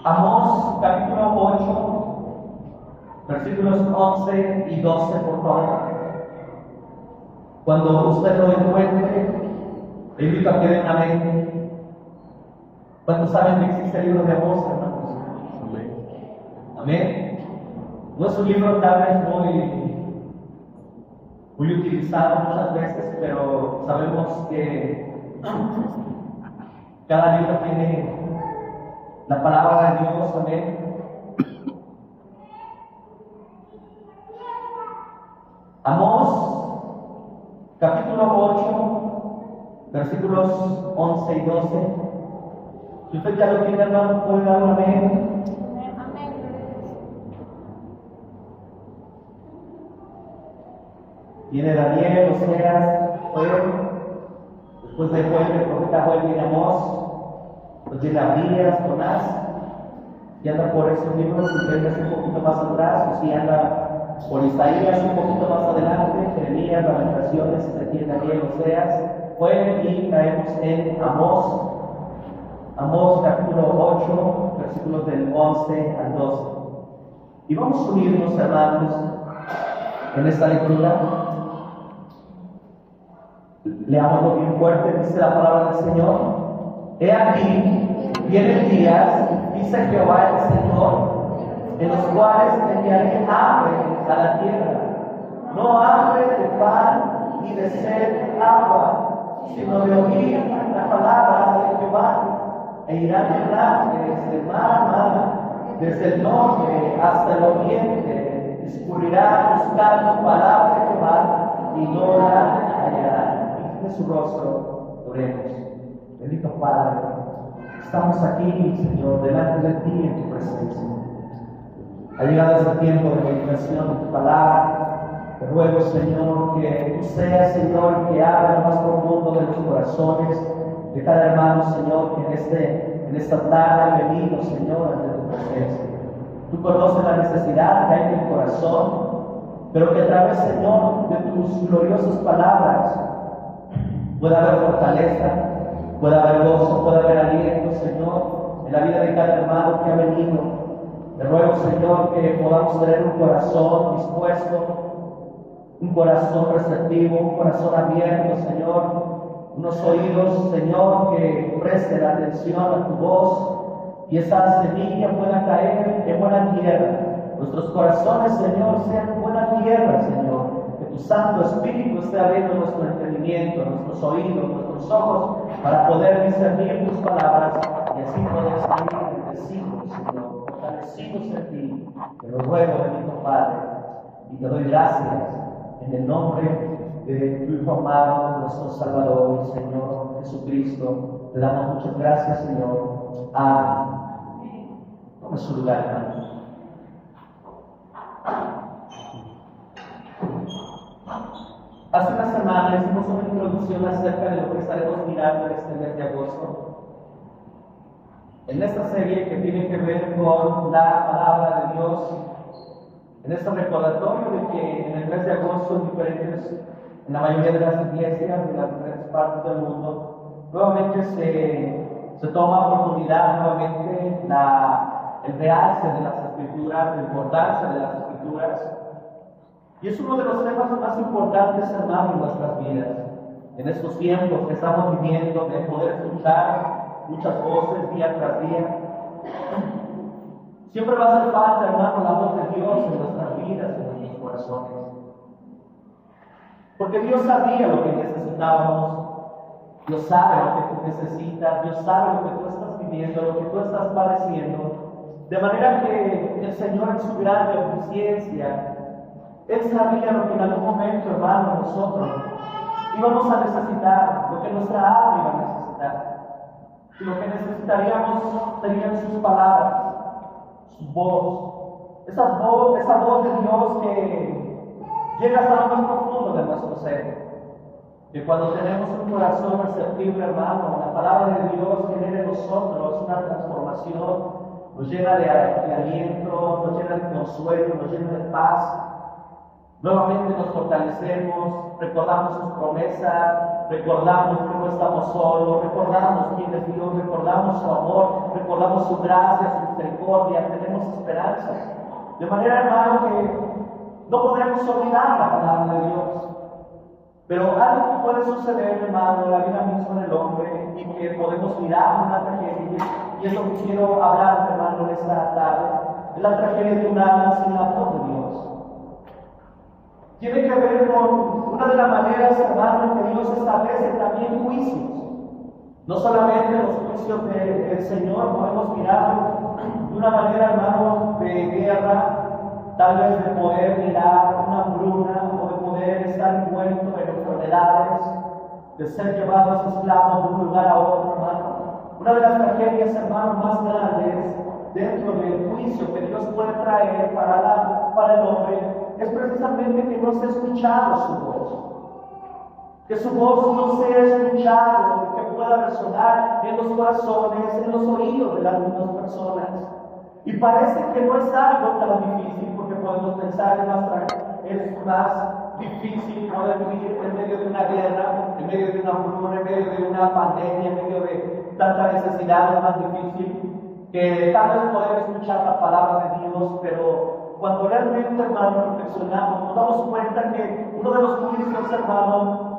Amós capítulo 8, versículos 11 y 12, por favor. Cuando usted lo encuentre, le invito a que den amén. ¿Cuántos saben que existe el libro de Amós, hermanos? Amén. Amén. No es un libro tal vez muy utilizado muchas veces, pero sabemos que cada libro tiene la palabra de Dios. Amén. Amós, capítulo 8, versículos 11 y 12. Si usted ya lo tiene, hermano, puede dar un amén. Viene Daniel, Oseas, Joel. Después de Joel, el profeta Joel, viene Amós. Pues viene Abdías, Jonás. Y anda por esos libros, Isaías un poquito más atrás, o si anda por Isaías un poquito más adelante, Jeremías, Lamentaciones, Ezequiel, Daniel, Oseas, Joel, y caemos en Amós. Amós capítulo 8, versículos del 11 al 12. Y vamos a unirnos, hermanos, en esta lectura. Leámoslo bien fuerte, dice la palabra del Señor. He aquí, vienen días, dice Jehová el Señor, en los cuales enviaré hambre a la tierra. No hambre de pan ni de sed de agua, sino de oír la palabra de Jehová. E irán errante desde el mar a mar, desde el norte hasta el oriente, discurrirán buscando palabra de Jehová y no la hallarán. Fije su rostro, oremos. Bendito Padre, estamos aquí, Señor, delante de ti en tu presencia. Ha llegado este tiempo de meditación de tu palabra. Te ruego, Señor, que tú seas, Señor, el que abra lo más profundo de los corazones de cada hermano, Señor, que en esta tarde ha venido, Señor, ante tu presencia. Tú conoces la necesidad que hay en el corazón, pero que a través, Señor, de tus gloriosas palabras pueda haber fortaleza, pueda haber gozo, pueda haber aliento, Señor, en la vida de cada hermano que ha venido. Te ruego, Señor, que podamos tener un corazón dispuesto, un corazón receptivo, un corazón abierto, Señor, unos oídos, Señor, que presten atención a tu voz y esa semilla pueda caer en buena tierra. Nuestros corazones, Señor, sean buena tierra, Señor. Que tu Santo Espíritu esté abriendo nuestro entendimiento, nuestros oídos, nuestros ojos, para poder discernir tus palabras y así poder salir bendecidos, Señor, fortalecidos en ti. Te lo ruego, bendito Padre, y te doy gracias en el nombre de tu Hijo amado, nuestro Salvador y Señor Jesucristo. Te damos muchas gracias, Señor. Amén. Tome su lugar, hermano. Hace unas semanas hicimos una introducción acerca de lo que estaremos mirando en este mes de agosto. En esta serie que tiene que ver con la palabra de Dios, en este recordatorio de que en el mes de agosto en la mayoría de las iglesias de las diferentes partes del mundo, nuevamente se toma oportunidad, nuevamente el realce de las Escrituras, la importancia de las Escrituras. Y es uno de los temas más importantes, hermano, en nuestras vidas. En estos tiempos que estamos viviendo, de poder escuchar muchas voces día tras día. Siempre va a hacer falta, hermano, la voz de Dios en nuestras vidas, en nuestros corazones. Porque Dios sabía lo que necesitábamos. Dios sabe lo que tú necesitas. Dios sabe lo que tú estás viviendo, lo que tú estás padeciendo. De manera que el Señor, en su grande omnisciencia, Él sabía lo que en algún momento, hermano, nosotros íbamos a necesitar, lo que nuestra alma iba a necesitar. Y lo que necesitaríamos serían sus palabras, su voz, esa voz de Dios que llega hasta lo más profundo de nuestro ser. Que cuando tenemos un corazón receptible, hermano, la palabra de Dios genera en nosotros una transformación, nos llena de aliento, nos llena de consuelo, nos llena de paz. Nuevamente nos fortalecemos, recordamos sus promesas, recordamos que no estamos solos, recordamos quién es Dios, recordamos su amor, recordamos su gracia, su misericordia, tenemos esperanza. De manera, hermano, que no podemos olvidar la palabra de Dios. Pero algo que puede suceder, hermano, en la vida misma del hombre y que podemos mirar una tragedia, y es lo que quiero hablar, hermano, en esta tarde, es la tragedia de un alma sin la voz de Dios. Tiene que ver con una de las maneras, hermano, en que Dios establece también juicios. No solamente los juicios del Señor, podemos mirarlo de una manera, hermano, de guerra, tal vez de poder mirar una hambruna o de poder estar envuelto en enfermedades, de ser llevados esclavos de un lugar a otro, hermano. Una de las tragedias, hermano, más grandes dentro del juicio que Dios puede traer para el hombre es precisamente que no se ha escuchado su voz. Que su voz no sea escuchada, que pueda resonar en los corazones, en los oídos de las mismas personas. Y parece que no es algo tan difícil, porque podemos pensar es más difícil poder vivir en medio de una guerra, en medio de una hambruna, en medio de una pandemia, en medio de tanta necesidad, es más difícil que tal vez poder escuchar la palabra de Dios, pero cuando realmente, hermano, reflexionamos, nos damos cuenta que uno de los juicios, hermano,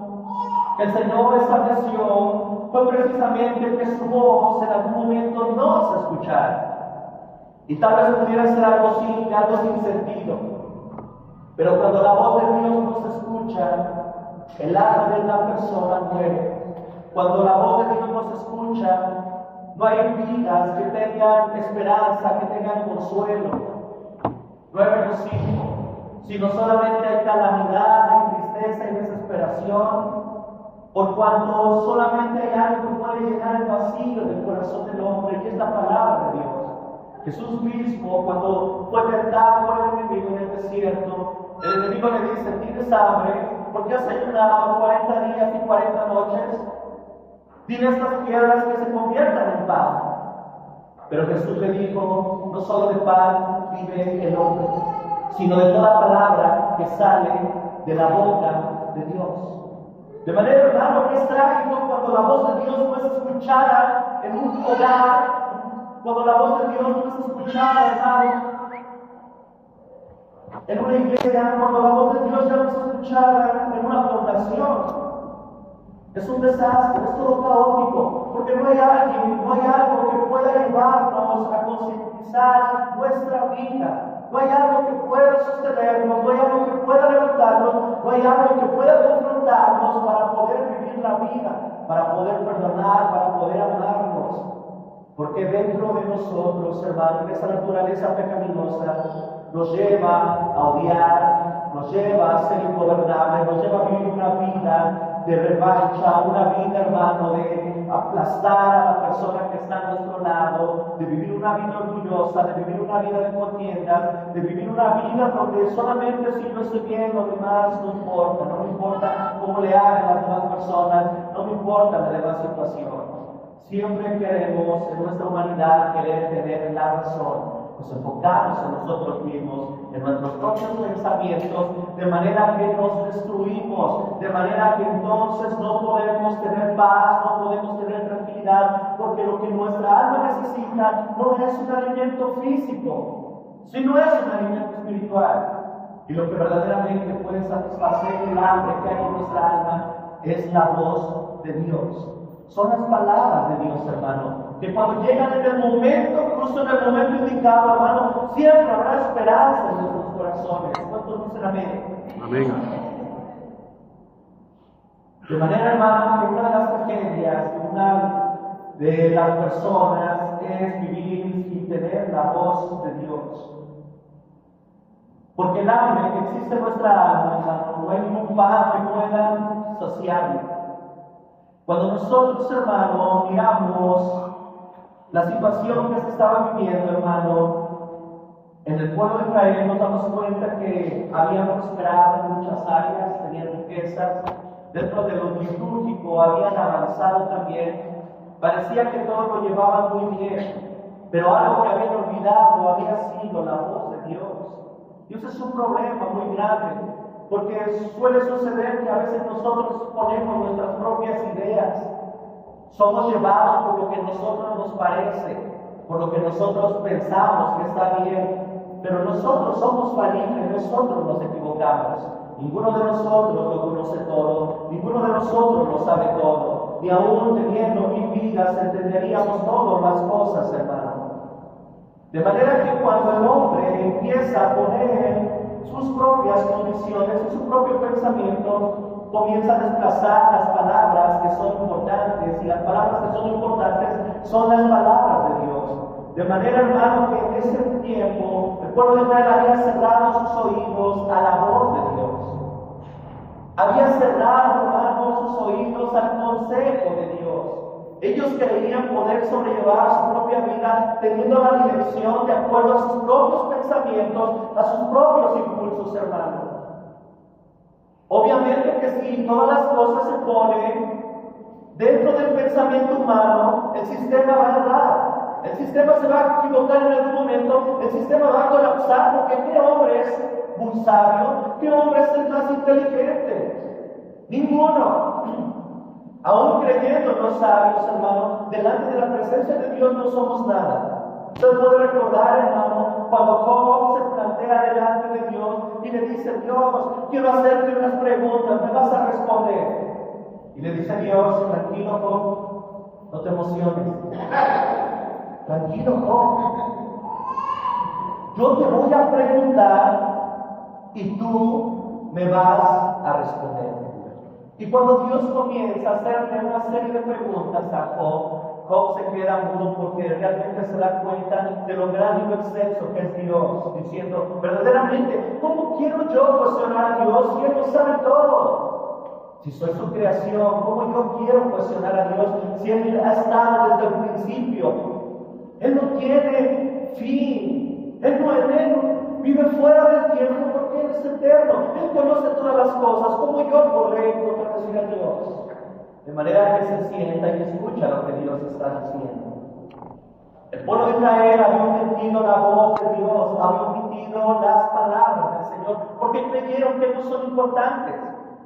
que el Señor estableció fue precisamente que su voz en algún momento no se escuchara. Y tal vez pudiera ser algo sin sentido. Pero cuando la voz de Dios no se escucha, el alma de una persona muere. Cuando la voz de Dios no se escucha, no hay vidas que tengan esperanza, que tengan consuelo. No hay regocijo, sino solamente hay calamidad, hay tristeza y desesperación, por cuanto solamente hay algo que puede llenar el vacío del corazón del hombre, y es la palabra de Dios. Jesús mismo, cuando fue tentado por el enemigo en el desierto, el enemigo le dice: ¿tienes hambre? ¿Por qué has ayunado 40 días y 40 noches? Dile a estas piedras que se conviertan en pan. Pero Jesús le dijo: no solo de pan vive el hombre, sino de toda palabra que sale de la boca de Dios. De manera, hermano, que es trágico cuando la voz de Dios no es escuchada en un hogar, cuando la voz de Dios no es escuchada, hermano, en una iglesia, cuando la voz de Dios ya no es escuchada en una población. Es un desastre, es todo caótico, porque no hay algo que pueda llevarnos a concientizar nuestra vida. No hay algo que pueda sostenernos, no hay algo que pueda levantarnos, no hay algo que pueda confrontarnos para poder vivir la vida, para poder perdonar, para poder amarnos. Porque dentro de nosotros, hermanos, esa naturaleza pecaminosa nos lleva a odiar, nos lleva a ser ingobernables, nos lleva a vivir una vida de revancha, una vida, hermano, de aplastar a la persona que está a nuestro lado, de vivir una vida orgullosa, de vivir una vida de contiendas, de vivir una vida donde solamente si yo estoy bien, lo demás no me importa cómo le hagan las demás personas, no me importa la demás situación. Siempre queremos en nuestra humanidad querer tener la razón. Nos enfocamos en nosotros mismos, en nuestros propios pensamientos, de manera que nos destruimos, de manera que entonces no podemos tener paz, no podemos tener tranquilidad, porque lo que nuestra alma necesita no es un alimento físico, sino es un alimento espiritual. Y lo que verdaderamente puede satisfacer el hambre que hay en nuestra alma es la voz de Dios. Son las palabras de Dios, hermano, que cuando llegan en el momento, justo en el momento indicado, hermano, siempre habrá esperanza en nuestros corazones. ¿Cuántos dicen amén? Amén. De manera, hermano, que una de las tragedias, una de las personas es vivir sin tener la voz de Dios. Porque el hambre que existe en nuestra alma, hermano, no hay ningún pan que pueda saciarlo. Cuando nosotros, hermano, miramos la situación que se estaba viviendo, hermano, en el pueblo de Israel, nos damos cuenta que habían prosperado en muchas áreas, tenían riquezas, dentro de lo litúrgico habían avanzado también, parecía que todo lo llevaban muy bien, pero algo que habían olvidado había sido la voz de Dios. Dios es un problema muy grande. porque suele suceder que a veces nosotros ponemos nuestras propias ideas. Somos llevados por lo que a nosotros nos parece, por lo que nosotros pensamos que está bien, pero nosotros somos falibles, nosotros nos equivocamos. Ninguno de nosotros lo conoce todo, ninguno de nosotros lo sabe todo, ni aún teniendo 1000 vidas entenderíamos todas las cosas, hermano. De manera que cuando el hombre empieza a poner sus propias condiciones y su propio pensamiento, comienza a desplazar las palabras que son importantes, y las palabras que son importantes son las palabras de Dios. De manera, hermano, que en ese tiempo el pueblo de Israel había cerrado sus oídos a la voz de Dios. Había cerrado, hermano, sus oídos al consejo de Dios. Ellos creían poder sobrellevar su propia vida teniendo la dirección de acuerdo a sus propios pensamientos, a sus propios impulsos, hermano. Obviamente que si todas las cosas se ponen dentro del pensamiento humano, el sistema va a errar. El sistema se va a equivocar en algún momento, el sistema va a colapsar, porque ¿qué hombre es muy sabio? ¿Qué hombre es el más inteligente? Ninguno. Aún creyendo los sabios, hermano, delante de la presencia de Dios no somos nada. Usted puede recordar, hermano, cuando Job se plantea delante de Dios y le dice: Dios, quiero hacerte unas preguntas, ¿me vas a responder? Y le dice Dios: tranquilo, Job, no te emociones. Tranquilo, Job. Yo te voy a preguntar y tú me vas a responder. Y cuando Dios comienza a hacerle una serie de preguntas a Job, Job se queda mudo porque realmente se da cuenta de lo grande y lo excelso que es Dios, diciendo: verdaderamente, ¿cómo quiero yo cuestionar a Dios si Él lo sabe todo? Si soy su creación, ¿cómo yo quiero cuestionar a Dios si Él ha estado desde el principio? Él no tiene fin, Él vive fuera del tiempo porque Él es eterno, Él conoce todas las cosas. ¿Cómo yo podré contradecir a Dios? De manera que se sienta y escucha lo que Dios está diciendo. El pueblo de Israel había omitido la voz de Dios, había omitido las palabras del Señor, porque creyeron que no son importantes.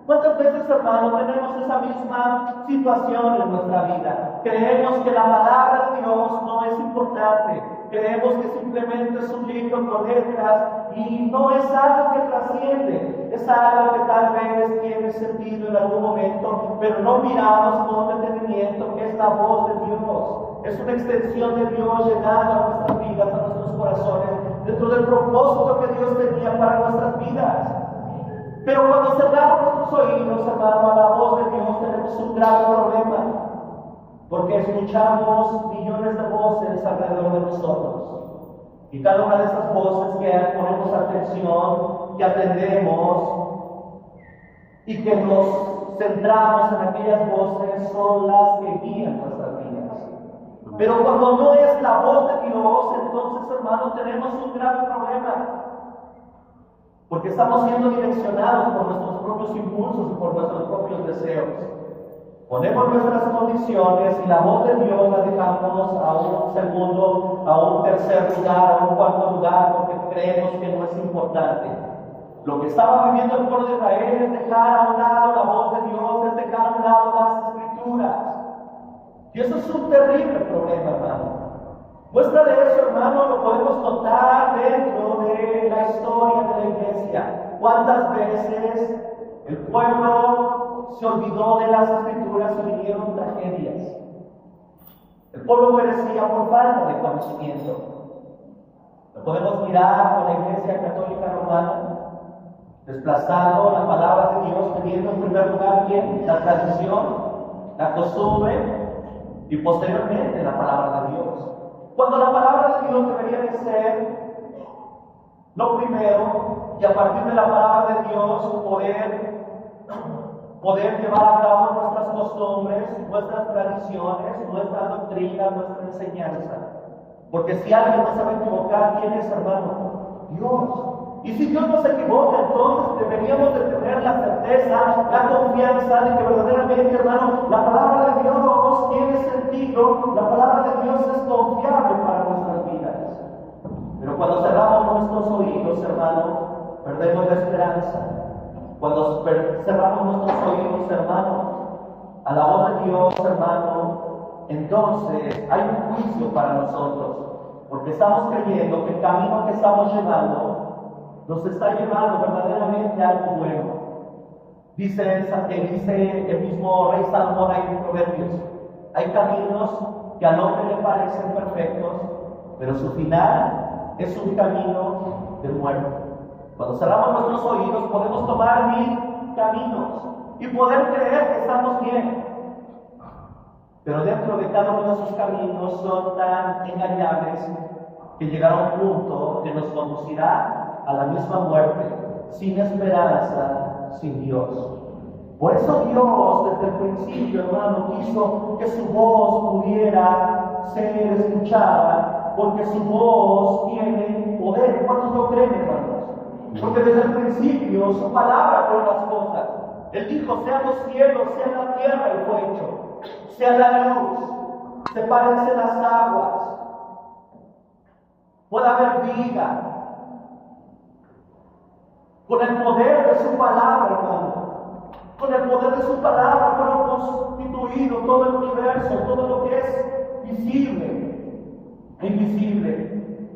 ¿Cuántas veces, hermano, tenemos esa misma situación en nuestra vida? Creemos que la palabra de Dios no es importante. Creemos que simplemente es un libro con letras y no es algo que trasciende. Es algo que tal vez tiene sentido en algún momento, pero no miramos con detenimiento que es la voz de Dios. Es una extensión de Dios llegando a nuestras vidas, a nuestros corazones, dentro del propósito que Dios tenía para nuestras vidas. Pero cuando cerramos nuestros oídos, hermano, a la voz de Dios, tenemos un grave problema, porque escuchamos millones de voces alrededor de nosotros. Y cada una de esas voces que ponemos atención, que atendemos y que nos centramos en aquellas voces, son las que guían nuestras vidas. Pero cuando no es la voz de Dios, entonces, hermano, tenemos un grave problema. Porque estamos siendo direccionados por nuestros propios impulsos y por nuestros propios deseos. Ponemos nuestras condiciones y la voz de Dios la dejamos a un segundo, a un tercer lugar, a un cuarto lugar, porque creemos que no es importante. Lo que estaba viviendo el pueblo de Israel es dejar a un lado la voz de Dios, es dejar a un lado las Escrituras. Y eso es un terrible problema, hermano. Muestra de eso, hermano, lo podemos notar dentro de la historia de la iglesia. ¿Cuántas veces el pueblo se olvidó de las Escrituras y vinieron tragedias? El pueblo perecía por falta de conocimiento. Lo podemos mirar con la Iglesia Católica Romana, desplazando la palabra de Dios, teniendo en primer lugar ¿quién? La tradición, la costumbre y posteriormente la palabra de Dios. Cuando la palabra de Dios debería de ser lo primero, y a partir de la palabra de Dios poder llevar a cabo nuestras costumbres, nuestras tradiciones, nuestra doctrina, nuestra enseñanza. Porque si alguien no sabe equivocar, ¿quién es, hermano? Dios. Y si Dios no se equivoca, entonces deberíamos de tener la certeza, la confianza de que verdaderamente, hermano, la palabra de Dios tiene sentido, la palabra de Dios es confiable para nuestras vidas. Pero cuando cerramos nuestros oídos, hermano, perdemos la esperanza. Cuando cerramos nuestros oídos, hermano, a la voz de Dios, hermano, entonces hay un juicio para nosotros, porque estamos creyendo que el camino que estamos llevando nos está llevando verdaderamente a algo bueno. Dice el mismo rey Salomón ahí en Proverbios: hay caminos que al hombre le parecen perfectos, pero su final es un camino de muerte. Cuando cerramos nuestros oídos podemos tomar 1000 caminos y poder creer que estamos bien, pero dentro de cada uno de esos caminos son tan engañables que llegará un punto que nos conducirá a la misma muerte, sin esperanza, sin Dios. Por eso Dios desde el principio, hermano, quiso que su voz pudiera ser escuchada, porque su voz tiene poder. ¿Cuántos lo creen, hermanos? Porque desde el principio su palabra creó las cosas. Él dijo: sean los cielos, sea la tierra, y fue hecho. Sea la luz, sepárense las aguas, pueda haber vida. Con el poder de su palabra, hermano, con el poder de su palabra fueron constituidos todo el universo, todo lo que es visible e invisible.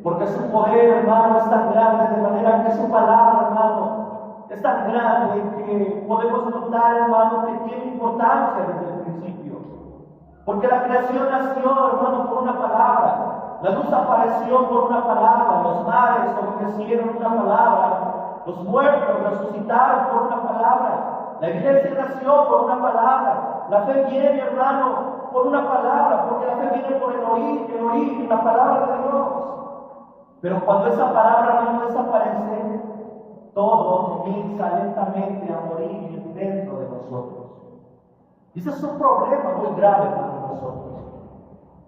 Porque su poder, hermano, es tan grande, de manera que su palabra, hermano, es tan grande que podemos notar, hermano, que tiene importancia desde el principio. Porque la creación nació, hermano, por una palabra. La luz apareció por una palabra. Los mares obedecieron una palabra. Los muertos resucitaron por una palabra. La iglesia nació por una palabra. La fe viene, hermano, por una palabra, porque la fe viene por el oír, la palabra de Dios. Pero cuando esa palabra, hermano, desaparece, todo comienza lentamente a morir dentro de nosotros. Y ese es un problema muy grave para nosotros.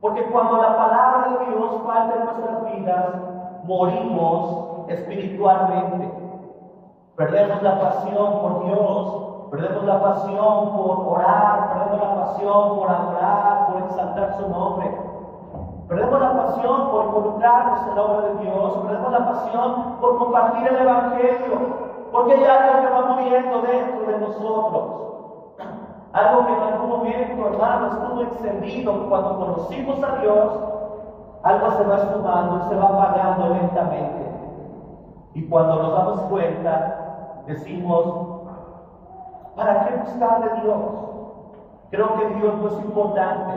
Porque cuando la palabra de Dios falta en nuestras vidas, morimos espiritualmente. Perdemos la pasión por Dios, perdemos la pasión por orar, perdemos la pasión por adorar, por exaltar su nombre. Perdemos la pasión por involucrarnos en la obra de Dios, perdemos la pasión por compartir el Evangelio, porque hay algo que va muriendo dentro de nosotros. Algo que en algún momento, hermano, estuvo encendido cuando conocimos a Dios, algo se va esfumando y se va apagando lentamente. Y cuando nos damos cuenta, decimos: ¿para qué buscar de Dios? Creo que Dios no es importante,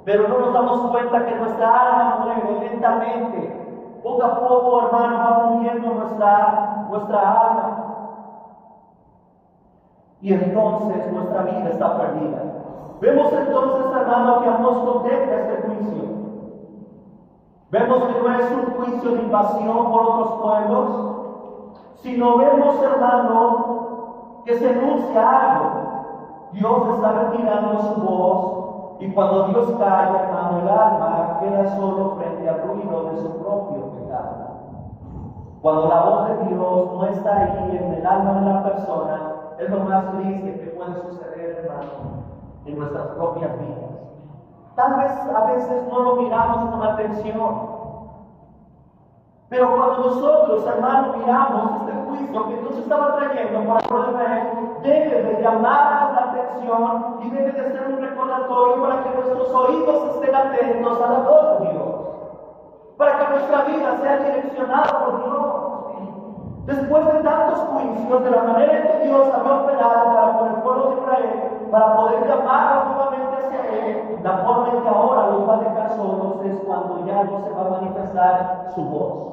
pero no nos damos cuenta que nuestra alma muere lentamente. Poco a poco, hermano, va muriendo nuestra alma. Y entonces nuestra vida está perdida. Vemos entonces, hermano, que nos contempla este juicio. Vemos que no es un juicio de invasión por otros pueblos, sino vemos, hermano, que se anuncia algo. Dios está retirando su voz, y cuando Dios calla, hermano, el alma queda solo frente al ruido de su propio pecado. Cuando la voz de Dios no está ahí en el alma de la persona, es lo más triste que puede suceder, hermano, en nuestras propias vidas. Tal vez a veces no lo miramos con atención, pero cuando nosotros, hermano, miramos este juicio que Dios estaba trayendo para el pueblo de Israel, debe de llamarnos la atención y debe de ser un recordatorio para que nuestros oídos estén atentos a la voz de Dios, para que nuestra vida sea direccionada por Dios. Después de tantos juicios, de la manera en que Dios había operado para con el pueblo de Israel, para poder llamarlos nuevamente hacia Él, la forma en que ahora los va a dejar solos es cuando ya no se va a manifestar su voz.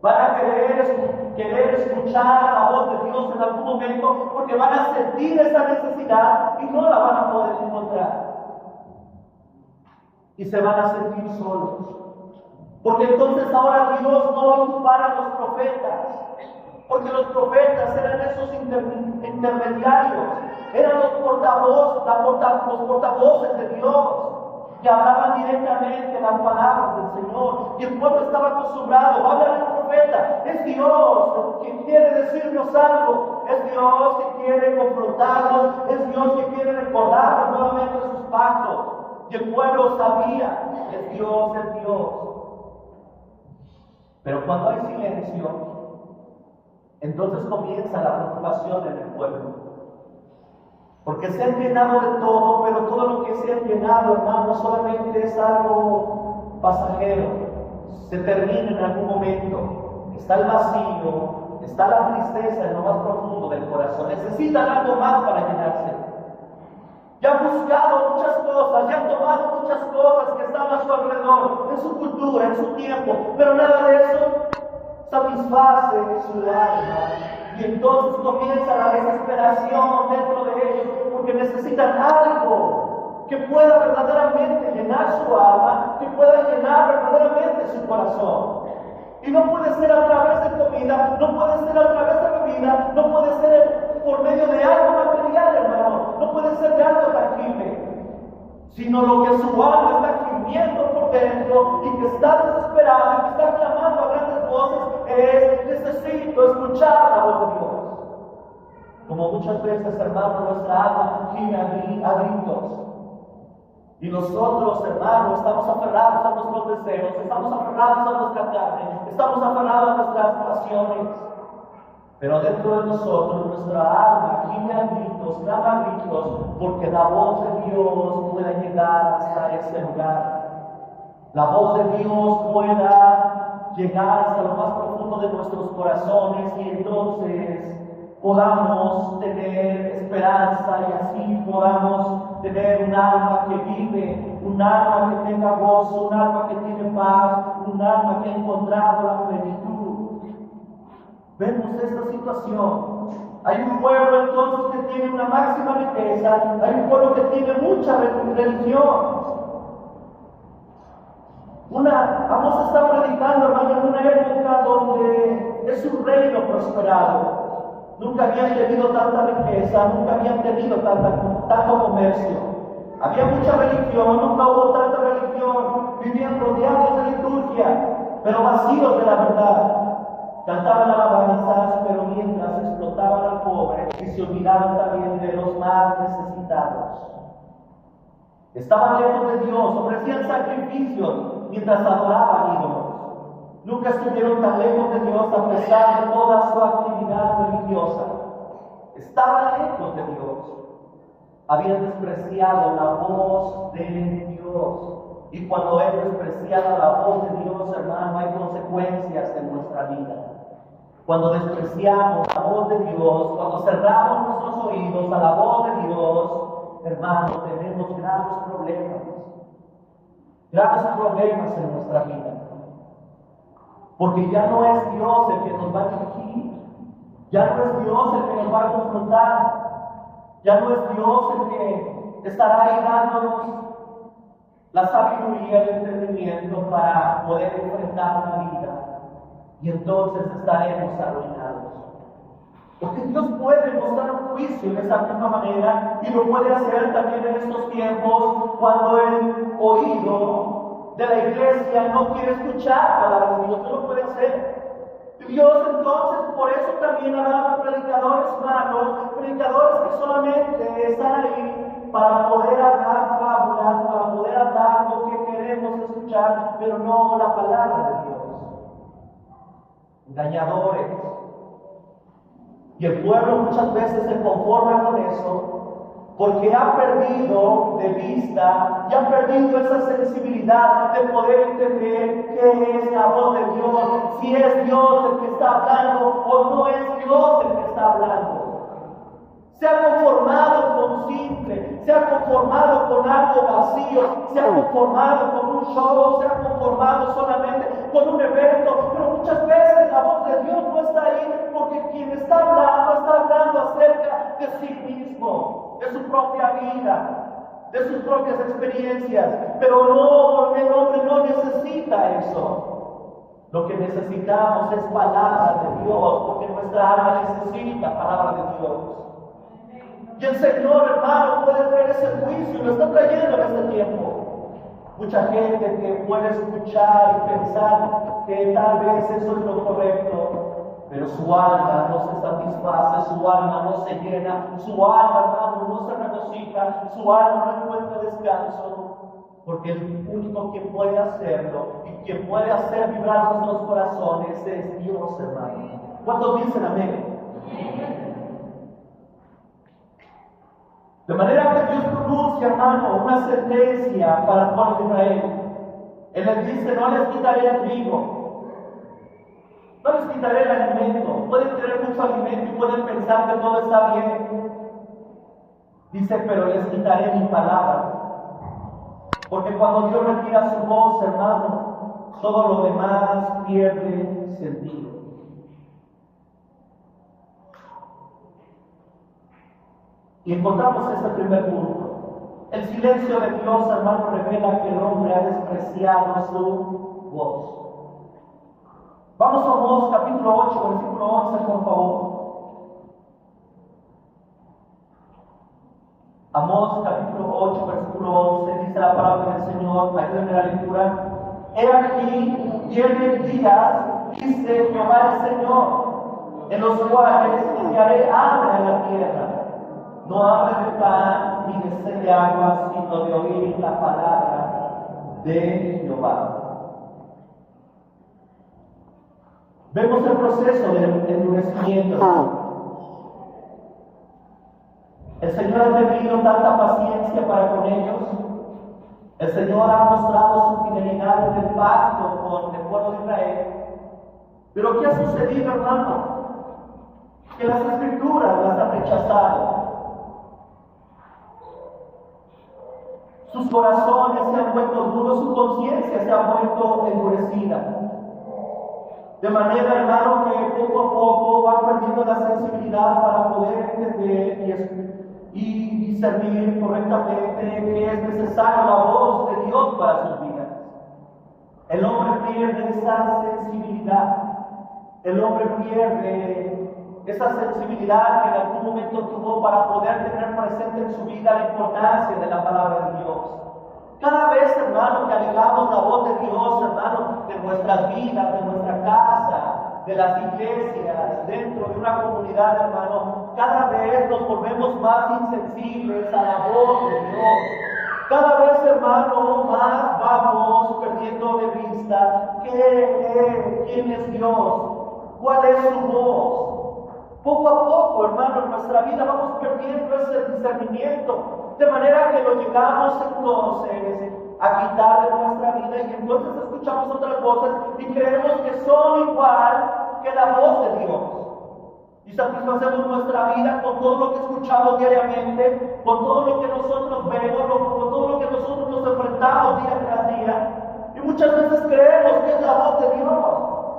Van a querer escuchar la voz de Dios en algún momento, porque van a sentir esa necesidad y no la van a poder encontrar. Y se van a sentir solos. Porque entonces ahora Dios no va a ocupar a los profetas, porque los profetas eran esos intermediarios, eran los portavoces de Dios, que hablaban directamente las palabras del Señor, y el pueblo estaba acostumbrado a hablar al profeta. Es Dios quien quiere decirnos algo, es Dios que quiere confrontarnos, es Dios que quiere recordarnos nuevamente sus pactos, y el pueblo sabía: es Dios, es Dios. Pero cuando hay silencio, Entonces comienza la preocupación en el pueblo. Porque se han llenado de todo, pero todo lo que se ha llenado, hermano, solamente es algo pasajero. Se termina en algún momento. Está el vacío, está la tristeza en lo más profundo del corazón. Necesitan algo más para llenarse. Ya han buscado muchas cosas, ya han tomado muchas cosas que están a su alrededor, en su cultura, en su tiempo, pero nada de eso satisface su alma. Y entonces comienza la desesperación dentro de ellos, porque necesitan algo que pueda verdaderamente llenar su alma, que pueda llenar verdaderamente su corazón. Y no puede ser a través de comida, no puede ser a través de bebida, no puede ser por medio de algo material, hermano, no puede ser de algo tangible, sino lo que su alma está gimiendo por dentro y que está desesperada y que está clamando a grandes voces es: necesito escuchar la voz de Dios. Como muchas veces, hermano, nuestra alma gime a gritos. Y nosotros, hermanos, estamos aferrados a nuestros deseos, estamos aferrados a nuestra carne, estamos aferrados a nuestras pasiones. Pero dentro de nosotros, nuestra alma gime a gritos, clama a gritos, porque la voz de Dios pueda llegar hasta ese lugar. La voz de Dios pueda llegar hasta lo más profundo de nuestros corazones y entonces podamos tener esperanza y así podamos tener un alma que vive, un alma que tenga gozo, un alma que tiene paz, un alma que ha encontrado la plenitud. Vemos esta situación. Hay un pueblo entonces que tiene una máxima riqueza, hay un pueblo que tiene mucha religión. Vamos a estar predicando, hermano, en una época donde es un reino prosperado. Nunca habían tenido tanta riqueza, nunca habían tenido tanto comercio. Había mucha religión, nunca hubo tanta religión. Vivían rodeados de liturgia, pero vacíos de la verdad. Cantaban alabanzas, pero mientras explotaban al pobre y se olvidaban también de los más necesitados. Estaban lejos de Dios, ofrecían sacrificios mientras adoraban ídolos. Nunca estuvieron tan lejos de Dios a pesar de toda su actividad religiosa. Estaban lejos de Dios. Habían despreciado la voz de Dios. Y cuando es despreciada la voz de Dios, hermano, hay consecuencias en nuestra vida. Cuando despreciamos la voz de Dios, cuando cerramos nuestros oídos a la voz de Dios, hermano, tenemos graves problemas. Graves problemas en nuestra vida. Porque ya no es Dios el que nos va a dirigir. Ya no es Dios el que nos va a confrontar. Ya no es Dios el que estará ahí dándonos la sabiduría y el entendimiento para poder enfrentar la vida. Y entonces estaremos arruinados. Porque Dios puede mostrar un juicio de esa misma manera y lo puede hacer también en estos tiempos cuando el oído de la iglesia no quiere escuchar la palabra de Dios. No lo puede hacer. Dios entonces por eso también ha dado predicadores malos, predicadores que solamente están ahí para poder hablar fábulas, para poder hablar lo que queremos escuchar, pero no la palabra de Dios. Engañadores. Y el pueblo muchas veces se conforma con eso porque ha perdido de vista y ha perdido esa sensibilidad de poder entender qué es la voz de Dios, si es Dios el que está hablando o no es Dios el que está hablando. Se ha conformado con simple, se ha conformado con algo vacío, se ha conformado con un show, se ha conformado solamente con un evento, pero muchas veces la voz de Dios no está ahí porque quien está hablando acerca de sí mismo, de su propia vida, de sus propias experiencias, pero no, el hombre no necesita eso. Lo que necesitamos es palabra de Dios, porque nuestra alma necesita palabra de Dios. Y el Señor, hermano, puede traer ese juicio y lo está trayendo en este tiempo. Mucha gente que puede escuchar y pensar que tal vez eso es lo correcto, pero su alma no se satisface, su alma no se llena, su alma, hermano, no se regocija, su alma no encuentra descanso, porque el único que puede hacerlo y quien puede hacer vibrar nuestros corazones es Dios, hermano. ¿Cuántos dicen amén? De manera que Dios pronuncia, hermano, una sentencia para el pueblo de Israel. Él les dice, no les quitaré el trigo, no les quitaré el alimento. Pueden tener mucho alimento y pueden pensar que todo está bien. Dice, pero les quitaré mi palabra. Porque cuando Dios retira su voz, hermano, todo lo demás pierde sentido. Y encontramos este primer punto. El silencio de Dios, hermano, revela que el hombre ha despreciado su voz. Vamos a Amós capítulo 8, versículo 11, por favor. Amós capítulo 8, versículo 11, dice la palabra del Señor, ayúdenme la lectura. He aquí, vienen días, dice Jehová el Señor, en los cuales enviaré hambre a la tierra. No hambre de pan ni de sed de agua, sino de oír la palabra de Jehová. Vemos el proceso del endurecimiento. El Señor ha tenido tanta paciencia para con ellos. El Señor ha mostrado su fidelidad en el pacto con el pueblo de Israel. Pero ¿qué ha sucedido, hermano? Que las Escrituras las han rechazado. Sus corazones se han vuelto duros, su conciencia se ha vuelto endurecida. De manera, hermano, que poco a poco van perdiendo la sensibilidad para poder entender y discernir correctamente que es necesaria la voz de Dios para sus vidas. El hombre pierde esa sensibilidad. El hombre pierde esa sensibilidad que en algún momento tuvo para poder tener presente en su vida la importancia de la palabra de Dios. Cada vez, hermano, que alejamos la voz de Dios, hermano, de nuestras vidas, de nuestra casa, de las iglesias, dentro de una comunidad, hermano, cada vez nos volvemos más insensibles a la voz de Dios. Cada vez, hermano, más vamos perdiendo de vista quién es Dios, cuál es su voz. Poco a poco, hermano, en nuestra vida vamos perdiendo ese discernimiento. De manera que lo llegamos entonces a quitar de nuestra vida y entonces escuchamos otras voces y creemos que son igual que la voz de Dios. Y satisfacemos nuestra vida con todo lo que escuchamos diariamente, con todo lo que nosotros vemos, con todo lo que nosotros nos enfrentamos día tras día. Y muchas veces creemos que es la voz de Dios.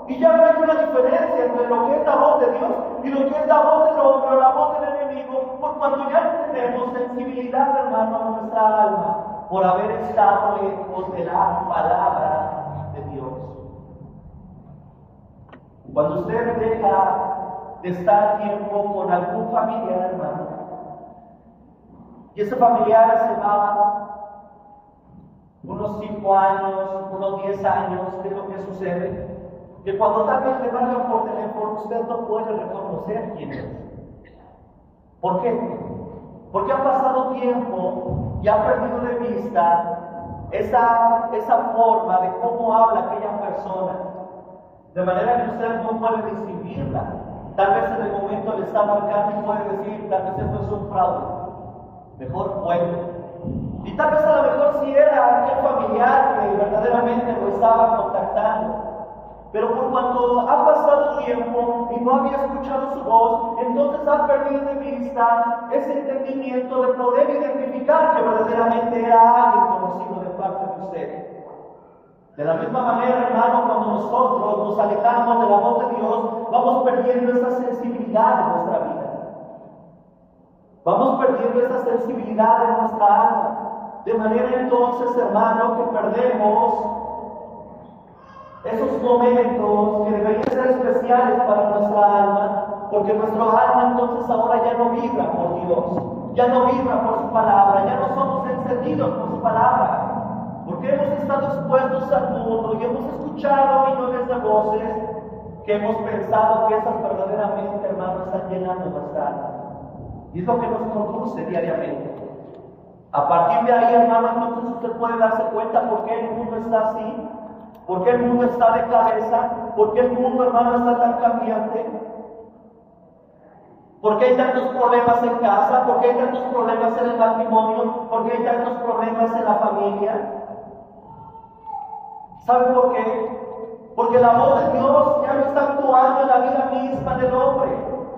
Y ya no hay una diferencia entre lo que es la voz de Dios y lo que es la voz del hombre o la voz del enemigo, por cuando ya no tenemos sensibilidad, hermano, a nuestra alma, por haber estado lejos de la palabra de Dios. Cuando usted deja de estar tiempo con algún familiar, hermano, y ese familiar se va unos 5 años, unos 10 años, ¿qué es lo que sucede? Que cuando tal vez le marcan por teléfono, usted no puede reconocer quién es. ¿Por qué? Porque ha pasado tiempo y ha perdido de vista esa forma de cómo habla aquella persona. De manera que usted no puede distinguirla. Tal vez en el momento le está marcando y puede decir, tal vez esto es un fraude. Mejor vuelve. Y tal vez a lo mejor si era aquel familiar que verdaderamente lo estaba contactando. Pero por cuanto ha pasado tiempo y no había escuchado su voz, entonces ha perdido de vista ese entendimiento de poder identificar que verdaderamente era alguien conocido de parte de usted. De la misma manera, hermano, cuando nosotros nos alejamos de la voz de Dios, vamos perdiendo esa sensibilidad en nuestra vida. Vamos perdiendo esa sensibilidad en nuestra alma. De manera entonces, hermano, que perdemos esos momentos que deberían ser especiales para nuestra alma, porque nuestro alma entonces ahora ya no vibra por Dios, ya no vibra por su palabra, ya no somos encendidos por su palabra, porque hemos estado expuestos al mundo y hemos escuchado millones de voces que hemos pensado que esas verdaderamente, hermanos, están llenando nuestra alma. Y es lo que nos conduce diariamente. A partir de ahí, hermano, entonces usted puede darse cuenta por qué el mundo está así. ¿Por qué el mundo está de cabeza? ¿Por qué el mundo, hermano, está tan cambiante? ¿Por qué hay tantos problemas en casa? ¿Por qué hay tantos problemas en el matrimonio? ¿Por qué hay tantos problemas en la familia? ¿Saben por qué? Porque la voz de Dios ya no está actuando en la vida misma del hombre,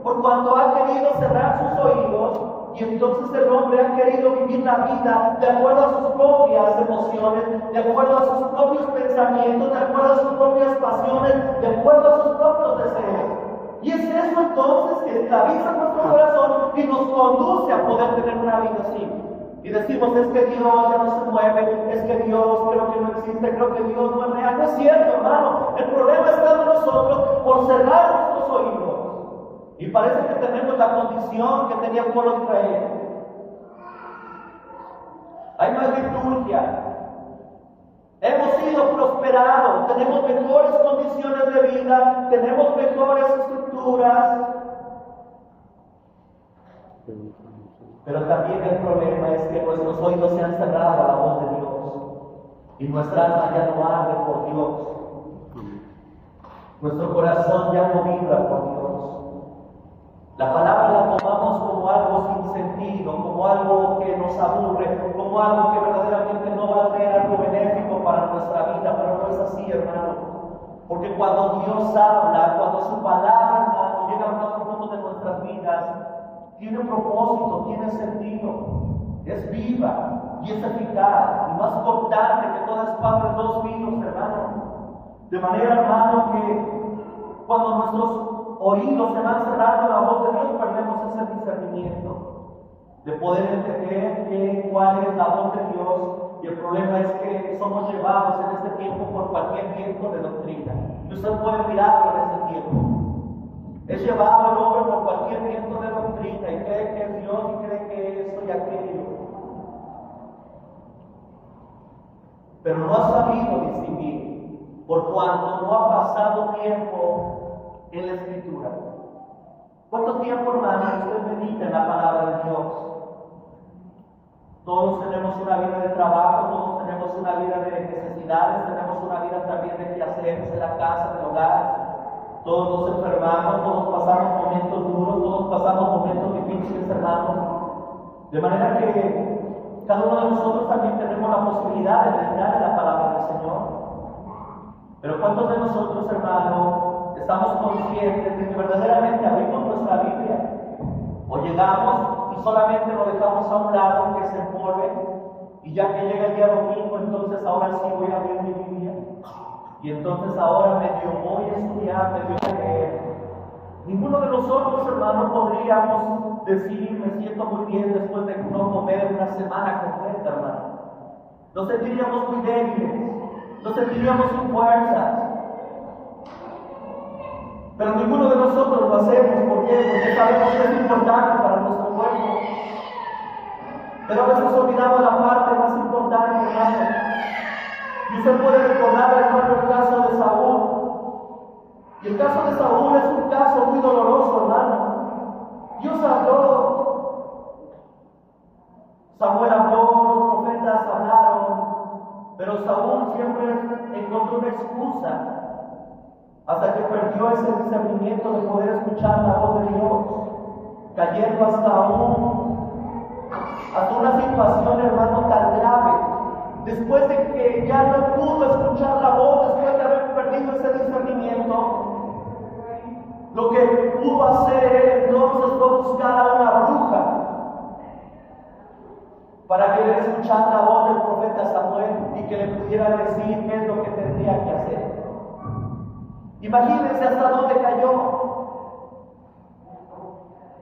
por cuanto ha querido cerrar sus oídos, y entonces el hombre ha querido vivir la vida de acuerdo a sus propias emociones, de acuerdo a sus propios pensamientos, de acuerdo a sus propias pasiones, de acuerdo a sus propios deseos. Y es eso entonces que esclaviza nuestro corazón y nos conduce a poder tener una vida así. Y decimos, es que Dios ya no se mueve, es que Dios creo que no existe, creo que Dios no es real. No es cierto, hermano. El problema está en nosotros por cerrar nuestros oídos. Y parece que tenemos la condición que tenía el pueblo de Israel. Hay más liturgia. Hemos sido prosperados, tenemos mejores condiciones de vida, tenemos mejores estructuras. Pero también el problema es que nuestros oídos se han cerrado a la voz de Dios y nuestra alma ya no arde por Dios. Nuestro corazón ya no vibra por Dios. La palabra la tomamos como algo sin sentido, como algo que nos aburre, como algo que verdaderamente no va a traer algo benéfico para nuestra vida, pero no es así, hermano. Porque cuando Dios habla, cuando su palabra, hermano, llega a lo más profundo de nuestras vidas, tiene un propósito, tiene sentido, es viva y es eficaz y más cortante que toda espada de dos filos, hermano. De manera, hermano, que cuando nuestros oídos se van cerrando a la voz de Dios, perdemos ese discernimiento de poder entender cuál es la voz de Dios. Y el problema es que somos llevados en este tiempo por cualquier viento de doctrina. Y usted puede mirarlo en este tiempo. Es llevado el hombre por cualquier viento de doctrina y cree que es Dios y cree que esto y aquello. Pero no ha sabido distinguir, por cuanto no ha pasado tiempo en la Escritura. ¿Cuánto tiempo, hermano, usted medita en la palabra de Dios? Todos tenemos una vida de trabajo, todos tenemos una vida de necesidades, tenemos una vida también de quehaceres en la casa, del hogar. Todos nos enfermamos, todos pasamos momentos duros, todos pasamos momentos difíciles, hermano. De manera que cada uno de nosotros también tenemos la posibilidad de meditar en la palabra del Señor. Pero ¿cuántos de nosotros, hermano, estamos conscientes de que verdaderamente abrimos nuestra Biblia? O llegamos y solamente lo dejamos a un lado, que se empolve, y ya que llega el día domingo, entonces ahora sí voy a abrir mi Biblia. Y entonces ahora medio voy a estudiar, medio voy a leer. Ninguno de nosotros, hermano, podríamos decir, me siento muy bien después de no comer una semana completa, hermano. Nos sentiríamos muy débiles, nos sentiríamos sin fuerzas. Pero ninguno de nosotros lo hacemos. ¿Por qué? Porque sabemos que es importante para nuestro cuerpo. Pero a veces olvidamos la parte más importante, hermano. Y usted puede recordar, hermano, el caso de Saúl. Y el caso de Saúl es un caso muy doloroso, hermano. Dios habló. Samuel habló, los profetas hablaron. Pero Saúl siempre encontró una excusa. Hasta que perdió ese discernimiento de poder escuchar la voz de Dios. Cayendo hasta una situación, hermano, tan grave. Después de que ya no pudo escuchar la voz, después de haber perdido ese discernimiento, lo que pudo hacer él entonces fue buscar a una bruja para querer escuchar la voz del profeta Samuel y que le pudiera decir qué es lo que tendría que hacer. Imagínense hasta dónde cayó.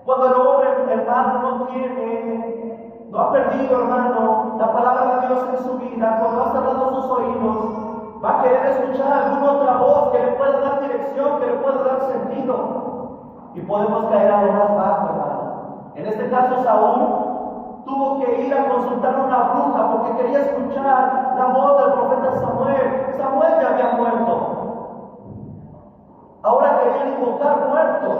Cuando el hombre, hermano, no ha perdido, hermano, la palabra de Dios en su vida, cuando ha cerrado sus oídos, va a querer escuchar alguna otra voz que le pueda dar dirección, que le pueda dar sentido. Y podemos caer a lo más bajo, hermano. En este caso, Saúl tuvo que ir a consultar a una bruja porque quería escuchar la voz del profeta Samuel. Samuel ya había muerto. Ahora querían invocar muertos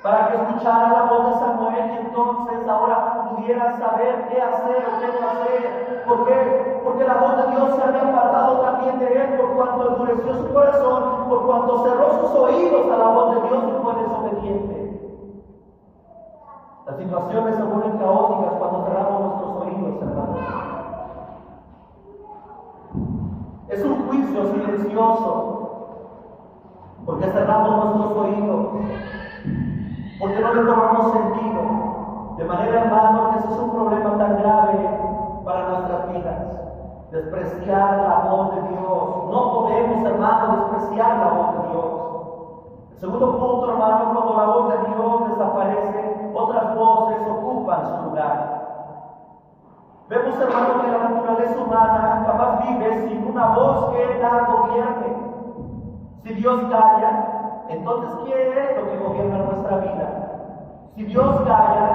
para que escuchara la voz de Samuel y entonces ahora pudiera saber qué hacer o qué no hacer. ¿Por qué? Porque la voz de Dios se había apartado también de él por cuanto endureció su corazón, por cuanto cerró sus oídos a la voz de Dios y fue desobediente. situaciones se vuelven caóticas cuando cerramos nuestros oídos, hermanos. Es un juicio silencioso, porque cerramos nuestros oídos, porque no le tomamos sentido. De manera, hermano, que ese es un problema tan grave para nuestras vidas. Despreciar la voz de Dios. No podemos, hermano, despreciar la voz de Dios. El segundo punto, hermano, cuando la voz de Dios desaparece, otras voces ocupan su lugar. Vemos, hermano, que la naturaleza humana jamás vive sin una voz que la gobierne. Si Dios calla, entonces ¿quién es lo que gobierna nuestra vida? Si Dios calla,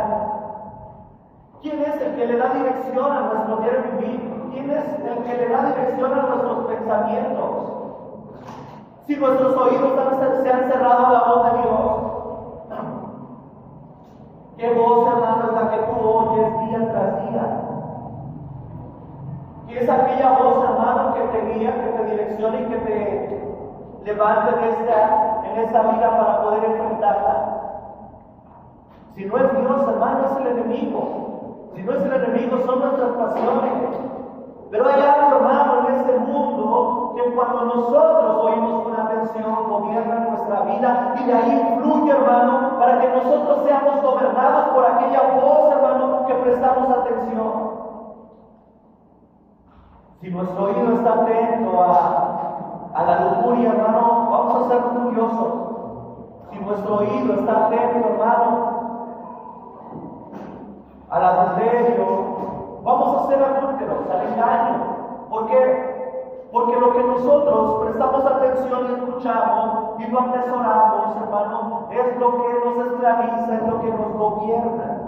¿quién es el que le da dirección a nuestro diario vivir? ¿Quién es el que le da dirección a nuestros pensamientos? Si nuestros oídos se han cerrado a la voz de Dios, ¿qué voz, hermano, es la que tú oyes día tras día? ¿Qué es aquella voz, hermano, que te guía, que te direcciona y que te levante en esta vida para poder enfrentarla? Si no es Dios, hermano, es el enemigo. Si no es el enemigo, son nuestras pasiones. Pero hay algo, hermano, en este mundo que cuando nosotros oímos con atención, gobierna nuestra vida y de ahí fluye, hermano, para que nosotros seamos gobernados por aquella voz, hermano, que prestamos atención. Si nuestro oído está atento a la lujuria, hermano, vamos a ser curiosos. Si nuestro oído está atento, hermano, al adulterio, vamos a ser adúlteros, al engaño. ¿Por qué? Porque lo que nosotros prestamos atención y escuchamos y lo atesoramos, hermano, es lo que nos esclaviza, es lo que nos gobierna.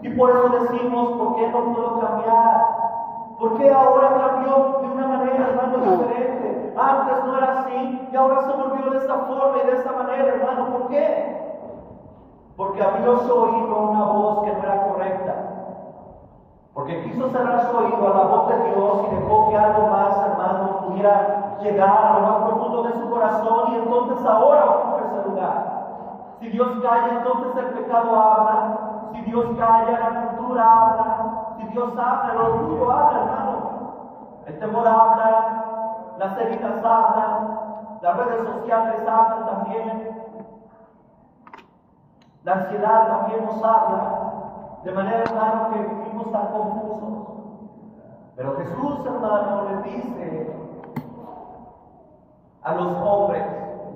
Y por eso decimos, ¿por qué no puedo cambiar? ¿Por qué ahora cambió de una manera, hermano, diferente? Antes no era así y ahora se volvió de esta forma y de esta manera, hermano. ¿Por qué? Porque abrió su oído a una voz que no era correcta. Porque quiso cerrar su oído a la voz de Dios y dejó que algo más, hermano, pudiera llegar a lo más profundo de su corazón y entonces ahora ocupa ese lugar. Si Dios calla, entonces el pecado habla. Si Dios calla, la cultura habla. Si Dios habla, el orgullo habla, hermano. El temor habla, las heridas hablan, las redes sociales hablan también. La ansiedad también nos habla, de manera, hermano, que vivimos tan confusos. Pero Jesús, hermano, les dice a los hombres: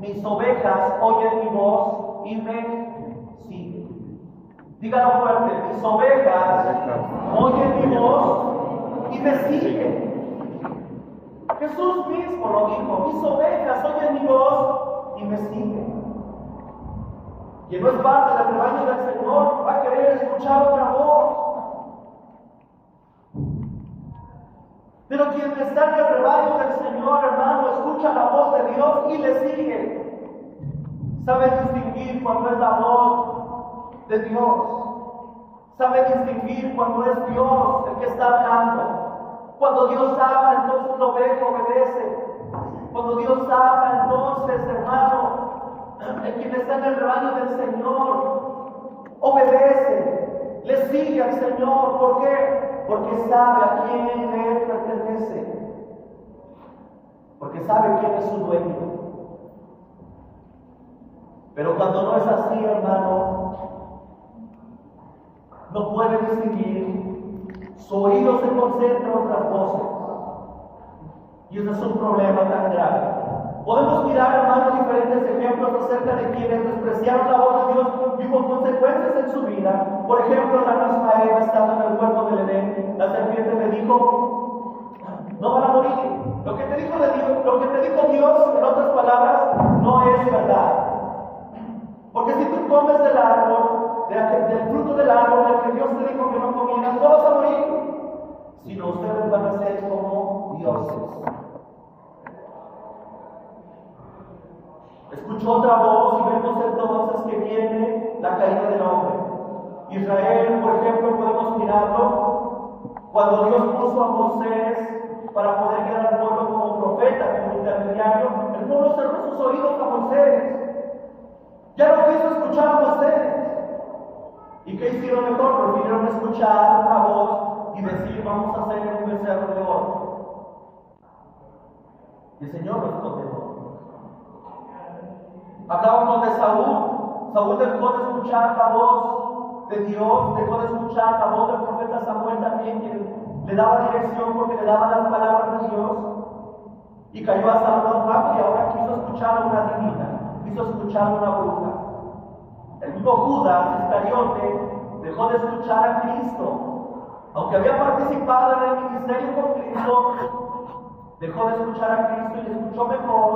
mis ovejas oyen mi voz y me siguen. Dígalo fuerte: mis ovejas oyen mi voz y me siguen. Jesús mismo lo dijo: mis ovejas oyen mi voz y me siguen. Quien no es parte del rebaño del Señor va a querer escuchar otra voz. Pero quien está en el rebaño del Señor, hermano, escucha la voz de Dios y le sigue. Sabe distinguir cuando es la voz de Dios. Sabe distinguir cuando es Dios el que está hablando. Cuando Dios habla, entonces la oveja obedece. Cuando Dios habla, entonces, hermano, el quien está en el rebaño del Señor obedece, le sigue al Señor. ¿Por qué? Porque sabe a quién le pertenece, porque sabe quién es su dueño. Pero cuando no es así, hermano, no puede distinguir, su oído se concentra en otras voces, y ese es un problema tan grave. Podemos mirar, hermano, diferentes ejemplos acerca de quienes despreciaron la voz de Dios y hubo consecuencias en su vida. Por ejemplo, la misma Eva, estando en el huerto del Edén, la serpiente le dijo: no van a morir. Lo que te dijo Dios, en otras palabras, no es verdad. Porque si tú comes del árbol, del fruto del árbol del que Dios te dijo que no comieras, no vas a morir, sino ustedes van a ser como dioses. Escuchó otra voz y vemos entonces que viene la caída del hombre. Israel, por ejemplo, podemos mirarlo cuando Dios puso a Moisés para poder guiar al pueblo como profeta, como intermediario. El pueblo cerró sus oídos a Moisés. Ya no quiso escuchar a Moisés. ¿Y qué hicieron mejor? Prefirieron escuchar una voz y decir, vamos a hacer un becerro de oro. Y el Señor los condenó. Hablábamos de Saúl. Saúl dejó de escuchar la voz de Dios, dejó de escuchar la voz del profeta Samuel también, que le daba dirección porque le daba las palabras de Dios, y cayó hasta lo más bajo, y ahora quiso escuchar a una divina, quiso escuchar a una bruja. El mismo Judas Iscariote dejó de escuchar a Cristo, aunque había participado en el ministerio con Cristo, dejó de escuchar a Cristo y escuchó mejor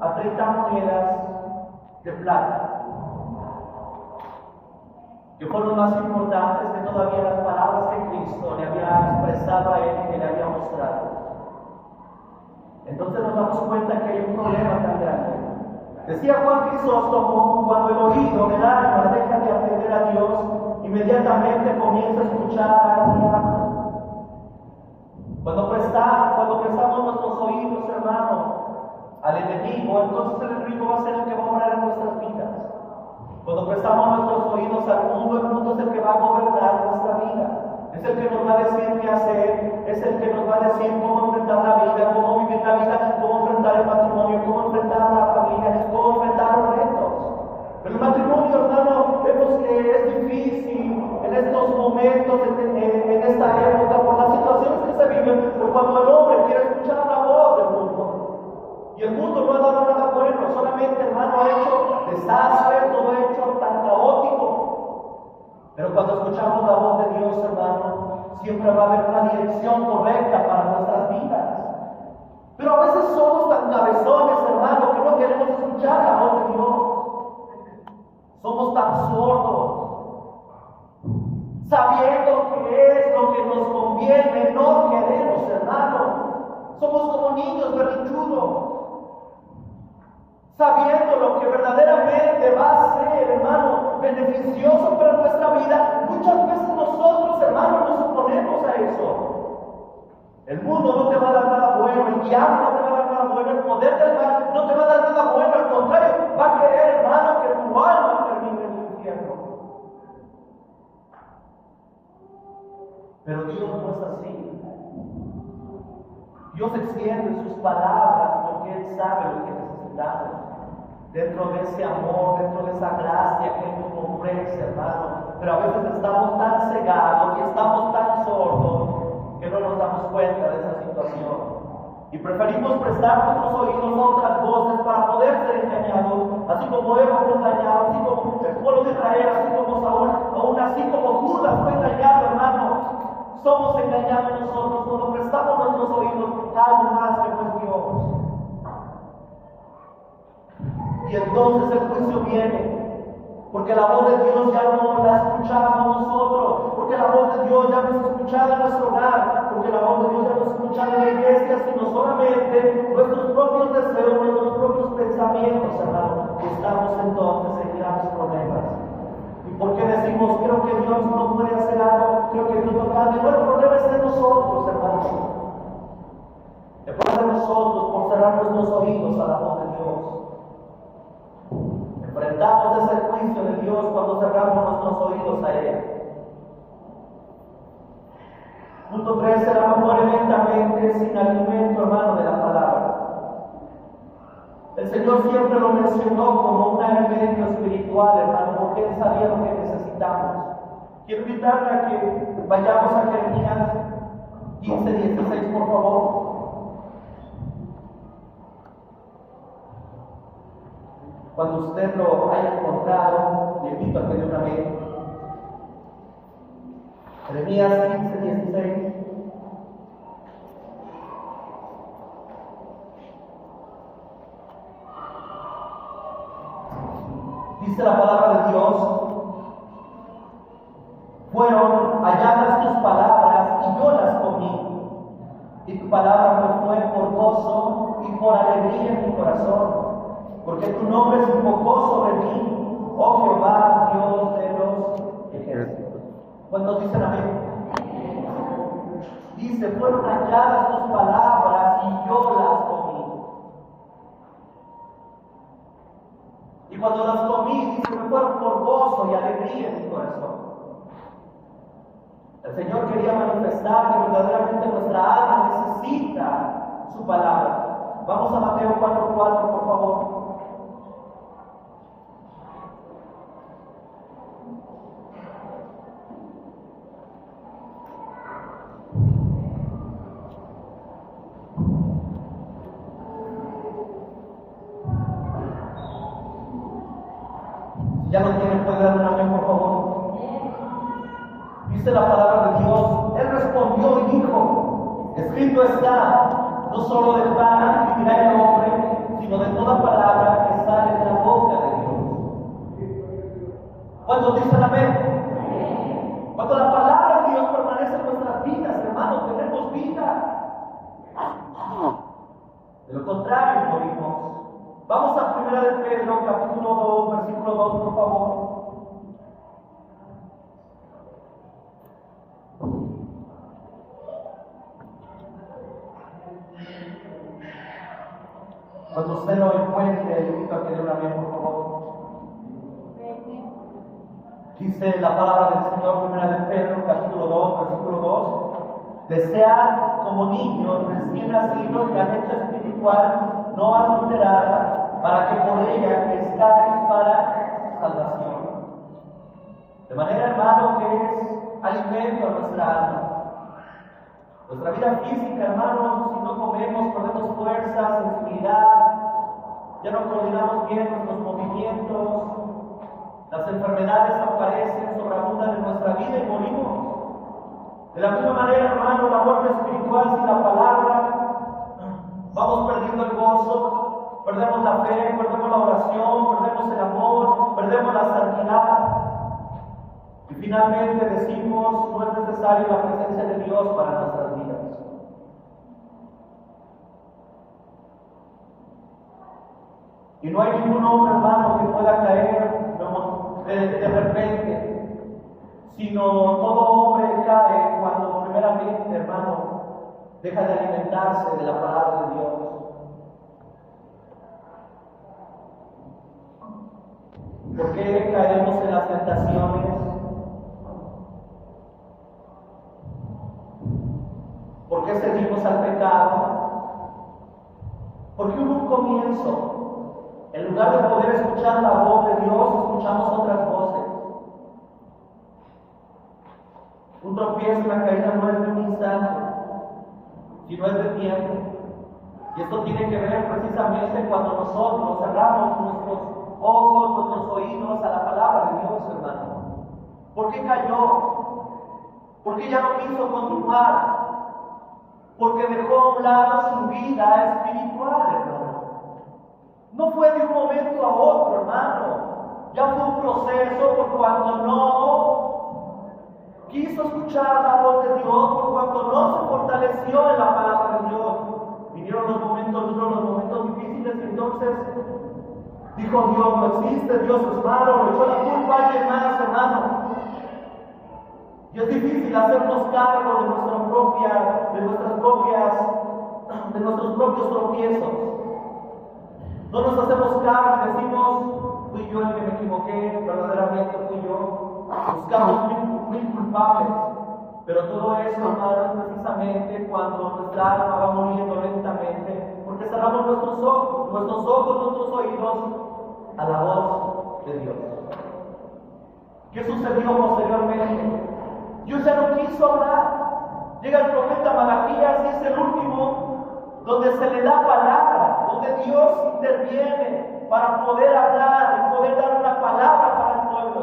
a 30 monedas de plata, que fueron más importantes que todavía las palabras que Cristo le había expresado a él y que le había mostrado. Entonces nos damos cuenta que hay un problema tan grande. Decía Juan Crisóstomo, cuando el oído del alma deja de atender a Dios, inmediatamente comienza a escuchar al diablo. Cuando prestamos nuestros oídos, hermano, al enemigo, entonces el enemigo va a ser el que va a obrar en nuestras vidas. Cuando prestamos nuestros oídos al mundo, el mundo es el que va a gobernar nuestra vida. Es el que nos va a decir qué hacer, es el que nos va a decir cómo enfrentar la vida, cómo vivir la vida, cómo enfrentar el matrimonio, cómo enfrentar a la familia, cómo enfrentar los retos. Pero el matrimonio, hermano, vemos que es difícil en estos momentos, en esta época, por las situaciones que se viven, por cuando el hombre quiere escuchar la voz del mundo. Y el mundo no ha dado nada bueno, solamente, hermano, ha hecho desastres, todo ha hecho tan caótico. Pero cuando escuchamos la voz de Dios, hermano, siempre va a haber una dirección correcta para nuestras vidas. Pero a veces somos tan cabezones, hermano, que no queremos escuchar la voz de Dios. Somos tan sordos. Sabiendo qué es lo que nos conviene, no queremos, hermano. Somos como niños berrinchudos. Sabiendo lo que verdaderamente va a ser, hermano, beneficioso para nuestra vida, muchas veces nosotros, hermano, nos oponemos a eso. El mundo no te va a dar nada bueno, el diablo no te va a dar nada bueno, el poder del mal no te va a dar nada bueno, al contrario, va a querer, hermano, que tu alma termine en el infierno. Pero Dios no es así. Dios extiende sus palabras porque Él sabe lo que necesitamos. Dentro de ese amor, dentro de esa gracia que Él nos ofrece, hermano. Pero a veces estamos tan cegados y estamos tan sordos que no nos damos cuenta de esa situación. Y preferimos prestar nuestros oídos a otras voces para poder ser engañados, así como Eva fue engañado, así como el pueblo de Israel, así como Saúl, aún así como Judas fue engañado, hermano. Somos engañados nosotros cuando prestamos nuestros oídos a algo más que no es Dios. Y entonces el juicio viene, porque la voz de Dios ya no la escuchamos nosotros, porque la voz de Dios ya no es escuchada en nuestro hogar, porque la voz de Dios ya no es escuchada en la iglesia, sino solamente nuestros propios deseos, nuestros propios pensamientos, hermano. Y estamos entonces en graves problemas. ¿Y por qué decimos, creo que Dios no puede hacer algo, creo que Dios no cambia? Bueno, el problema es de nosotros, hermano. El problema es de nosotros por cerrar nuestros oídos a la voz de Dios. Enfrentamos ese juicio de Dios cuando cerramos nuestros oídos a Él. Punto 3, el amor lentamente sin alimento, hermano, de la palabra. El Señor siempre lo mencionó como un alimento espiritual, hermano, porque Él sabía lo que necesitamos. Quiero invitarle a que vayamos a Jeremías 15:16, por favor. Cuando usted lo haya encontrado, le invito a que de una vez. Jeremías 15:16. Dice la palabra de Dios: fueron halladas tus palabras y yo las comí, y tu palabra me fue por gozo y por alegría en mi corazón. Porque tu nombre se invocó sobre mí, oh Jehová, Dios de los ejércitos. ¿Cuántos dicen amén? Dice, fueron halladas tus palabras y yo las comí. Y cuando las comí, dice, me fueron por gozo y alegría en mi corazón. manifestar que verdaderamente nuestra alma necesita su palabra. Vamos a Mateo 4:4, por favor. Si ya lo tienen, puede dar un amén, por favor. Dice la palabra de Dios. Él respondió y dijo: escrito está, no solo de pan vivirá el hombre, sino de toda palabra que sale de la boca de Dios. ¿Cuántos dicen amén? Cuando la palabra de Dios permanece en nuestras vidas, hermanos, tenemos vida. De lo contrario, morimos. Vamos a 1 de Pedro, capítulo 2, versículo 2, por favor. Cuando usted lo encuentre, le invito a que dé un amén, por favor. Dice la palabra del Señor, 1 de Pedro, capítulo 2, versículo 2. Desead como niños recién nacidos la leche espiritual no adulterada, para que por ella crezcáis para salvación. De manera, hermano, que es alimento a nuestra alma. Nuestra vida física, hermanos, si no comemos, perdemos fuerza, sensibilidad, ya no coordinamos bien nuestros movimientos, las enfermedades aparecen, sobreabundan en nuestra vida y morimos. De la misma manera, hermano, la muerte espiritual sin la palabra, vamos perdiendo el gozo, perdemos la fe, perdemos la oración, perdemos el amor, perdemos la santidad. Y finalmente decimos, no es necesaria la presencia de Dios para nuestras vidas. Y no hay ningún hombre, hermano, que pueda caer de repente, sino todo hombre cae cuando primeramente, hermano, deja de alimentarse de la palabra de Dios. ¿Por qué caemos en las tentaciones? ¿Por qué seguimos al pecado? Porque hubo un comienzo. En lugar de poder escuchar la voz de Dios, escuchamos otras voces. Un tropiezo, una caída no es de un instante, sino es de tiempo. Y esto tiene que ver precisamente cuando nosotros cerramos nuestros ojos, nuestros oídos a la palabra de Dios, hermano. ¿Por qué cayó? ¿Por qué ya no quiso continuar? Porque dejó a un lado su vida espiritual, hermano. No fue de un momento a otro, hermano. Ya fue un proceso por cuanto no quiso escuchar la voz de Dios, por cuanto no se fortaleció en la palabra de Dios. Vinieron los momentos duros, los momentos difíciles, y entonces dijo: Dios no existe, Dios es malo, le echó la culpa a alguien más, hermano. Y es difícil hacernos cargo de nuestros propios tropiezos. No nos hacemos cargo y decimos: fui yo el que me equivoqué, verdaderamente fui yo. Buscamos mil culpables. Pero todo eso, hermano, es precisamente cuando nuestra alma va muriendo lentamente, porque cerramos nuestros ojos, nuestros oídos a la voz de Dios. ¿Qué sucedió posteriormente? Dios ya no quiso hablar. Llega el profeta Malaquías y es el último donde se le da palabra, donde Dios interviene para poder hablar y poder dar una palabra para el pueblo.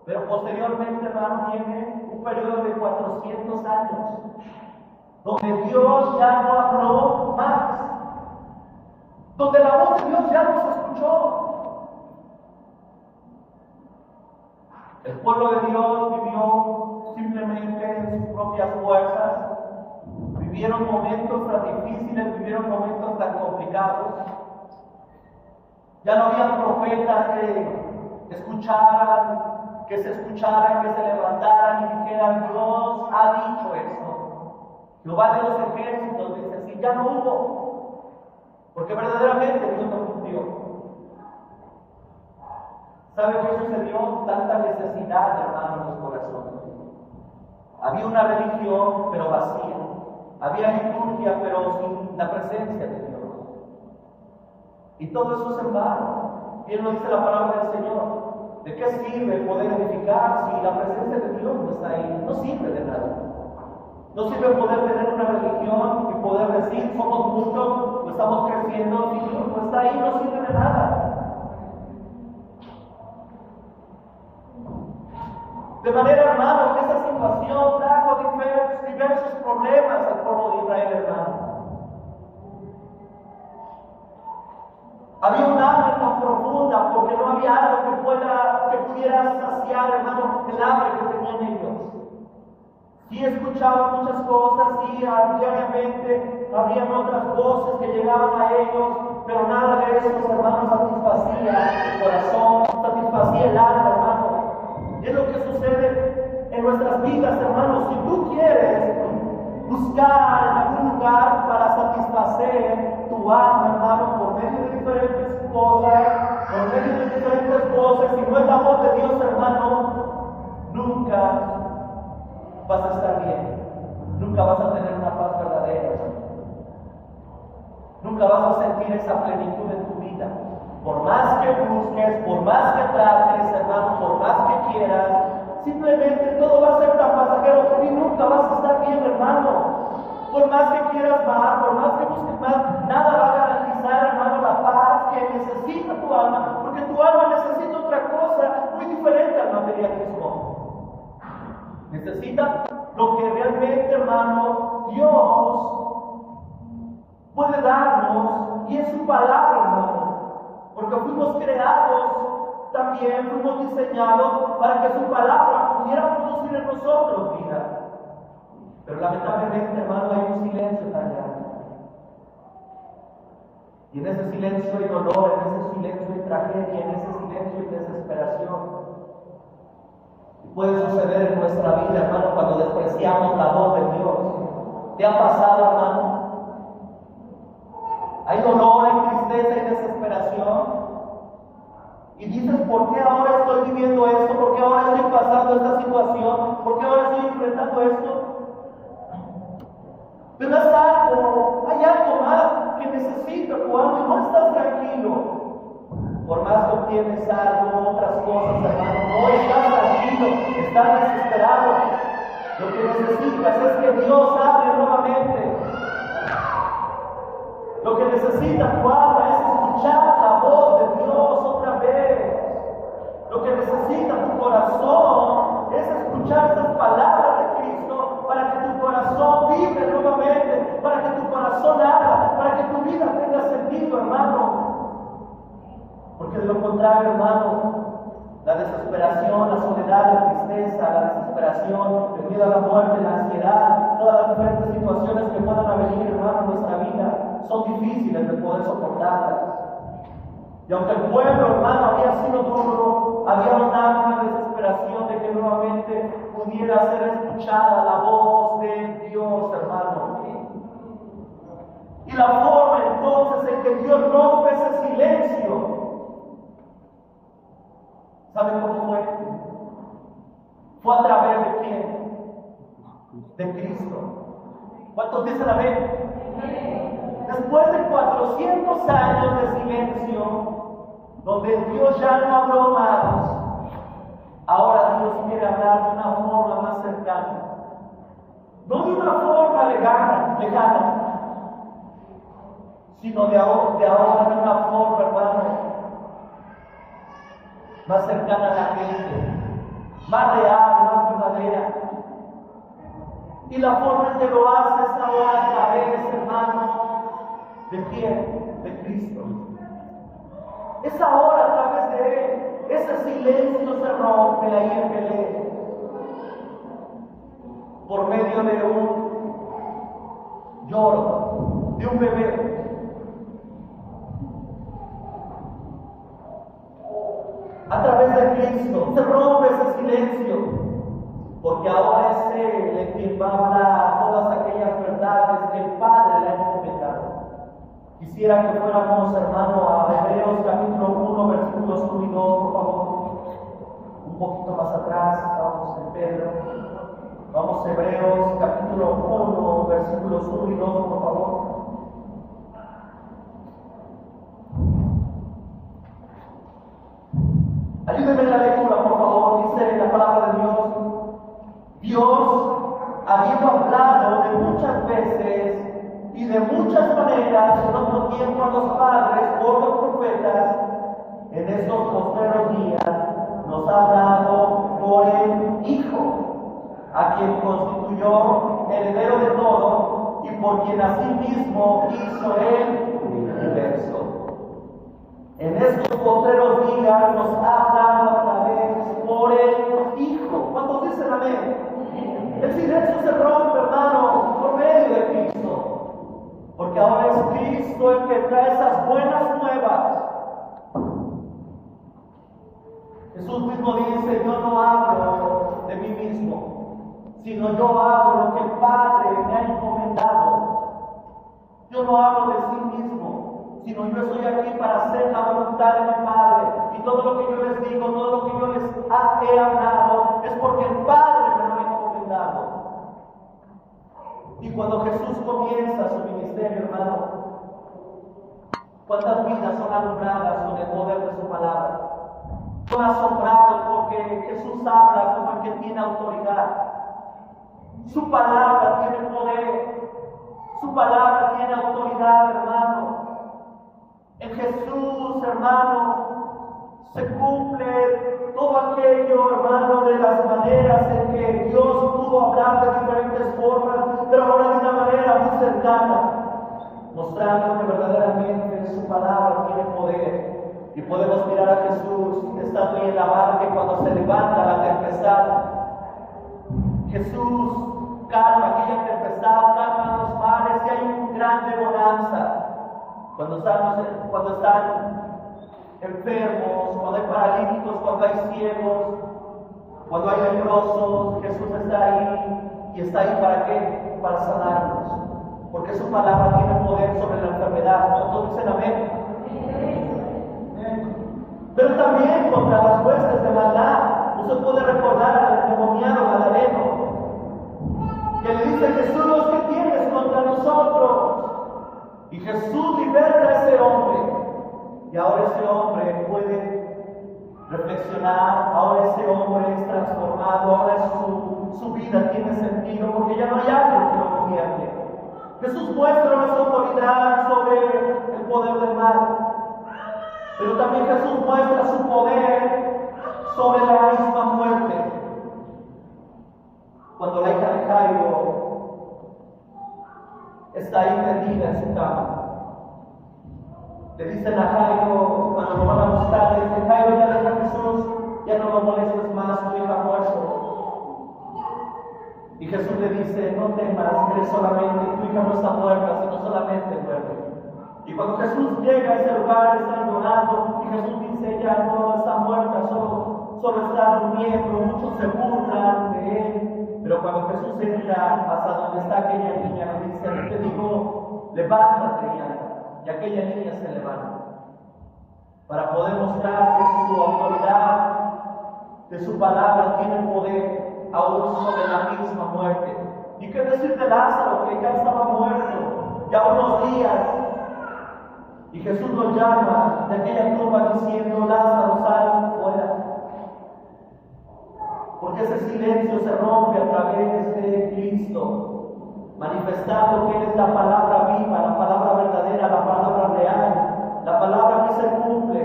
Pero posteriormente, hermano, viene un periodo de 400 años donde Dios ya no habló más, donde la voz de Dios ya no se escuchó. El pueblo de Dios vivió simplemente en sus propias fuerzas, vivieron momentos tan difíciles, vivieron momentos tan complicados. Ya no había profetas que escucharan, que se levantaran y dijeran: Dios ha dicho esto. Jehová de los ejércitos dice así. Ya no hubo, porque verdaderamente Dios no cumplió. ¿Sabe qué sucedió? Tanta necesidad, hermano, en los corazones. Había una religión, pero vacía. Había liturgia, pero sin la presencia de Dios. Y todo eso es en vano. Bien lo dice la palabra del Señor. ¿De qué sirve poder edificar si la presencia de Dios no está ahí? No sirve de nada. No sirve poder tener una religión y poder decir somos muchos, o estamos creciendo, si Dios no está ahí, no sirve de nada. De manera, hermano, que esa situación trajo diversos problemas al pueblo de Israel, hermano. Había un hambre tan profunda porque no había algo que pudiera saciar, hermano, el hambre que tenían ellos. Sí escuchaban muchas cosas, sí, diariamente habían otras voces que llegaban a ellos, pero nada de eso, hermanos, satisfacía el corazón, satisfacía el alma, hermano. Y es lo que sucede en nuestras vidas, hermanos. Si tú quieres buscar en algún lugar para satisfacer tu alma, hermano, por medio de diferentes cosas, por medio de diferentes voces, si no es la voz de Dios, hermano, nunca vas a estar bien, nunca vas a tener una paz verdadera, nunca vas a sentir esa plenitud en tu vida. Por más que busques, por más que trates, hermano, por más que quieras, simplemente todo va a ser tan pasajero y nunca vas a estar bien, hermano. Por más que quieras más, por más que busques más, nada va a garantizar, hermano, la paz que necesita tu alma, porque tu alma necesita otra cosa muy diferente al materialismo. Necesita lo que realmente, hermano, Dios puede darnos, y es su palabra, hermano. Porque fuimos creados, también fuimos diseñados para que su palabra pudiera producir en nosotros vida. Pero lamentablemente, hermano, hay un silencio tan grande. Y en ese silencio hay dolor, en ese silencio hay tragedia, en ese silencio hay desesperación. Y puede suceder en nuestra vida, hermano, cuando despreciamos la voz de Dios. ¿Te ha pasado, hermano? Hay dolor, hay tristeza, hay desesperación. Y dices, ¿por qué ahora estoy viviendo esto? ¿Por qué ahora estoy pasando esta situación? ¿Por qué ahora estoy enfrentando esto? Pero es algo, hay algo más que necesita tu alma y no estás tranquilo. Por más que obtienes algo, otras cosas, hermano, no estás tranquilo, estás desesperado. Lo que necesitas es que Dios hable nuevamente. Lo que necesita tu alma es escuchar la voz de Dios otra vez. Lo que necesita tu corazón es escuchar esas palabras de Cristo para que tu corazón vibre nuevamente, para que tu corazón arda, para que tu vida tenga sentido, hermano. Porque de lo contrario, hermano, la desesperación, la soledad, la tristeza, la desesperación, el miedo a la muerte, la ansiedad, todas las diferentes situaciones que puedan venir, hermano, en nuestra vida, son difíciles de poder soportarlas. Y aunque el pueblo, hermano, había sido duro, había una desesperación de que nuevamente pudiera ser escuchada la voz de Dios, hermano. Y la forma entonces en que Dios rompe ese silencio, ¿saben cómo fue? Fue a través de quién? De Cristo. ¿Cuántos dicen amén? Después de 400 años de silencio, donde Dios ya no habló más, ahora Dios quiere hablar de una forma más cercana. No de una forma lejana, sino de ahora de una forma, hermano, más cercana a la gente, más real, más verdadera. Y la forma en que lo hace es ahora a través, hermano, ¿de quién? De Cristo. Es ahora a través de Él. Ese silencio se rompe ahí en Belén por medio de un lloro, de un bebé. A través de Cristo se rompe ese silencio, porque ahora es Él el que va a hablar todas aquellas verdades que el Padre le ha encomendado. Quisiera que fuéramos, hermano, a Hebreos capítulo 1, versículos 1 y 2, por favor. Un poquito más atrás, estamos en Pedro. Vamos a Hebreos capítulo 1, versículos 1 y 2, por favor. Ayúdenme en la lectura, por favor. Dice la palabra de Dios. Dios, habiendo hablado de muchas veces y de muchas maneras en otro tiempo a los padres por los profetas, en estos postreros días nos ha hablado por el Hijo, a quien constituyó heredero de todo y por quien asimismo hizo el universo. En estos postreros días nos ha hablado a través por el Hijo. ¿Cuántos dicen amén? El silencio se rompe, hermano, por medio de Cristo. Porque ahora es Cristo el que trae esas buenas nuevas. Jesús mismo dice, yo no hablo de mí mismo, sino yo hablo lo que el Padre me ha encomendado. Yo no hablo de sí mismo, sino yo estoy aquí para hacer la voluntad de mi Padre. Y todo lo que yo les digo, todo lo que yo les he hablado, es porque el Padre me lo ha encomendado. Y cuando Jesús comienza su ministerio, hermano, ¿cuántas vidas son alumbradas con el poder de su palabra? Son asombrados porque Jesús habla como el que tiene autoridad. Su palabra tiene poder. Su palabra tiene autoridad, hermano. En Jesús, hermano, se cumple todo aquello, hermano, de las maneras en que Dios pudo hablar de diferentes formas, pero ahora de una manera muy cercana, mostrando que verdaderamente su palabra tiene poder. Y podemos mirar a Jesús estando ahí en la barca y cuando se levanta la tempestad, Jesús calma aquella tempestad, calma los mares y hay una grande bonanza. Cuando están enfermos, cuando hay paralíticos, cuando hay ciegos, cuando hay leprosos, Jesús está ahí. ¿Y está ahí para qué? Para sanarnos. Porque su palabra tiene poder sobre la enfermedad. ¿Todos dicen amén? Pero también contra las huestes de maldad. Usted puede recordar al endemoniado Gadareno, que le dice: Jesús, ¿qué tienes contra nosotros? Y Jesús liberta a ese hombre. Y ahora ese hombre puede reflexionar, ahora ese hombre es transformado, ahora su vida tiene sentido, porque ya no hay algo que lo gobierne. Jesús muestra su autoridad sobre el poder del mal, pero también Jesús muestra su poder sobre la misma muerte. Cuando la hija de Jairo está ahí tendida en su cama, le dicen a Jairo, cuando lo van a buscar, le dicen: Jairo, ya deja a Jesús, ya no lo molestes más, tu hija ha muerto. Y Jesús le dice: no temas, eres solamente, tu hija no está muerta, sino solamente muerta. Y cuando Jesús llega a ese lugar, están llorando, y Jesús dice: ella no está muerta, solo está durmiendo. Muchos se burlan de él, pero cuando Jesús entra hasta donde está aquella niña, le dice: te digo, levántate, hija. Y aquella niña se levanta, para poder mostrar que su autoridad, de su palabra, tiene poder aún sobre la misma muerte. ¿Y qué decir de Lázaro, que ya estaba muerto, ya unos días? Y Jesús lo llama de aquella tumba diciendo: Lázaro, sal fuera. Porque ese silencio se rompe a través de Cristo, manifestando que Él es la palabra viva, la palabra verdadera, la palabra real, la palabra que se cumple.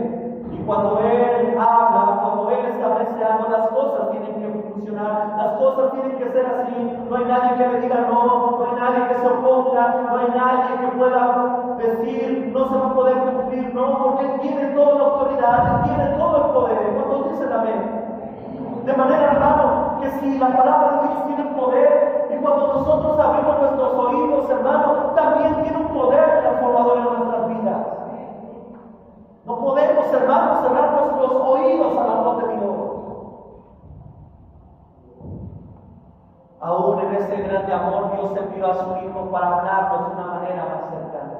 Y cuando Él habla, cuando Él establece algo, las cosas tienen que funcionar, las cosas tienen que ser así. No hay nadie que le diga no, no hay nadie que se oponga, no hay nadie que pueda decir no se va a poder cumplir, no, porque Él tiene toda la autoridad, Él tiene todo el poder. ¿Cuántos dicen amén? De manera, hermano, que si la palabra de Dios tiene poder, y cuando nosotros abrimos nuestros oídos, hermano, también tiene un poder transformador en nuestras vidas. No podemos, hermano, cerrar nuestros oídos a la voz de Dios. Aún en ese grande amor, Dios envió a su Hijo para hablarnos de una manera más cercana.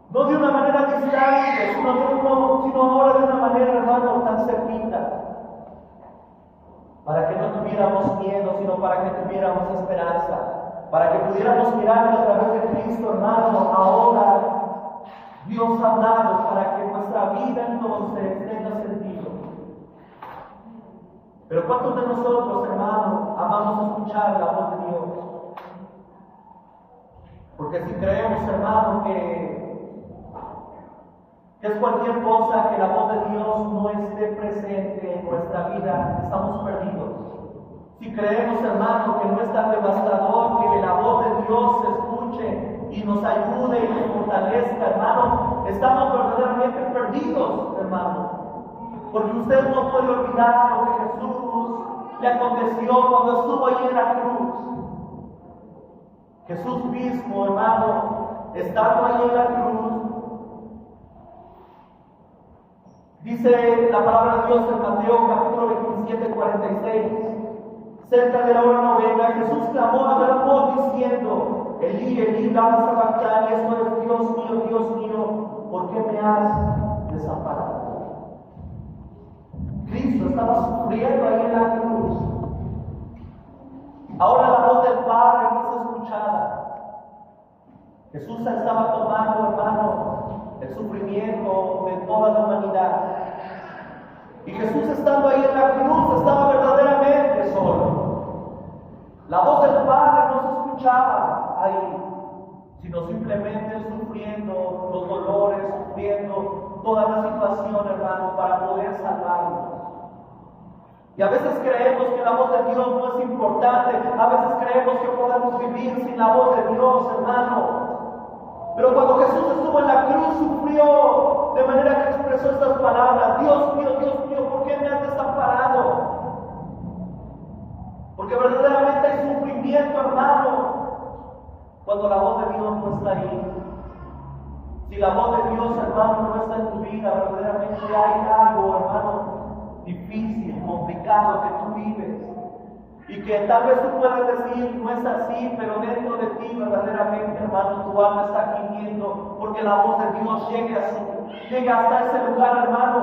No de una manera distante, sino ahora de una manera, hermano, tan cerquita. Para que no tuviéramos miedo, sino para que tuviéramos esperanza, para que pudiéramos mirar a través de Cristo, hermano. Ahora Dios ha hablado para que nuestra vida entonces tenga sentido. Pero ¿cuántos de nosotros, hermano, amamos escuchar la voz de Dios? Porque si creemos, hermano, que es cualquier cosa que la voz de Dios no esté presente en nuestra vida, estamos perdidos. Si creemos, hermano, que no es tan devastador que la voz de Dios se escuche y nos ayude y nos fortalezca, hermano, estamos verdaderamente perdidos, hermano. Porque usted no puede olvidar lo que Jesús le aconteció cuando estuvo ahí en la cruz. Jesús mismo, hermano, estando ahí en la cruz, dice la palabra de Dios en Mateo capítulo 27, 46, cerca de la hora novena, Jesús clamó a gran voz diciendo: Elí, Elí, lama sabactani, esto es: Dios mío, ¿por qué me has desamparado? Cristo estaba sufriendo ahí en la cruz. Ahora la voz del Padre no es escuchada. Jesús estaba tomando, hermano, el sufrimiento de toda la humanidad. Y Jesús, estando ahí en la cruz, estaba verdaderamente solo. La voz del Padre no se escuchaba ahí, sino simplemente sufriendo los dolores, sufriendo toda la situación, hermano, para poder salvarnos. Y a veces creemos que la voz de Dios no es importante, a veces creemos que podemos vivir sin la voz de Dios, hermano. Pero cuando Jesús estuvo en la cruz, sufrió de manera que expresó estas palabras: Dios mío, ¿por qué me has desamparado? Porque verdaderamente hay sufrimiento, hermano, cuando la voz de Dios no está ahí. Si la voz de Dios, hermano, no está en tu vida, verdaderamente hay algo, hermano, difícil, complicado que tú vives. Y que tal vez tú puedas decir: no es así, pero dentro de ti verdaderamente, hermano, tu alma está gimiendo porque la voz de Dios llega hasta ese lugar, hermano,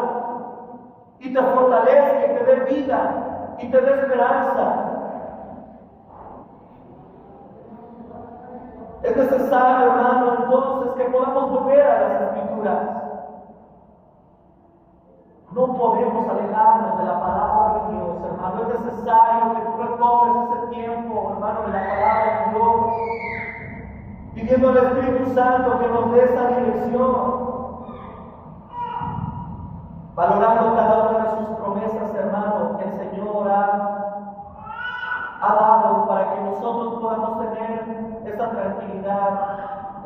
y te fortalezca, y te dé vida, y te dé esperanza. Es necesario, hermano, entonces, que podamos volver a las Escrituras. No podemos alejarnos de la palabra de Dios, hermano. Es necesario que tú retomes ese tiempo, hermano, de la palabra de Dios, pidiendo al Espíritu Santo que nos dé esa dirección, valorando cada una de sus promesas, hermano, que el Señor ha dado para que nosotros podamos tener esa tranquilidad,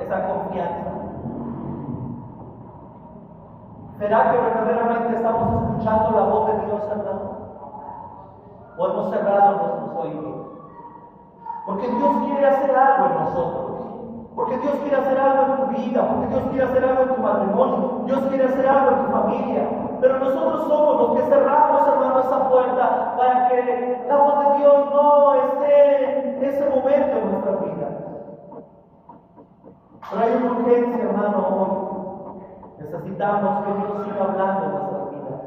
esa confianza. ¿Será que verdaderamente estamos escuchando la voz de Dios, hermano? ¿O hemos cerrado nuestros oídos? Porque Dios quiere hacer algo en nosotros. Porque Dios quiere hacer algo en tu vida. Porque Dios quiere hacer algo en tu matrimonio. Dios quiere hacer algo en tu familia. Pero nosotros somos los que cerramos, hermano, esa puerta para que la voz de Dios no esté en ese momento en nuestra vida. Pero hay una urgencia, hermano, hoy. Necesitamos que Dios siga hablando en nuestras vidas,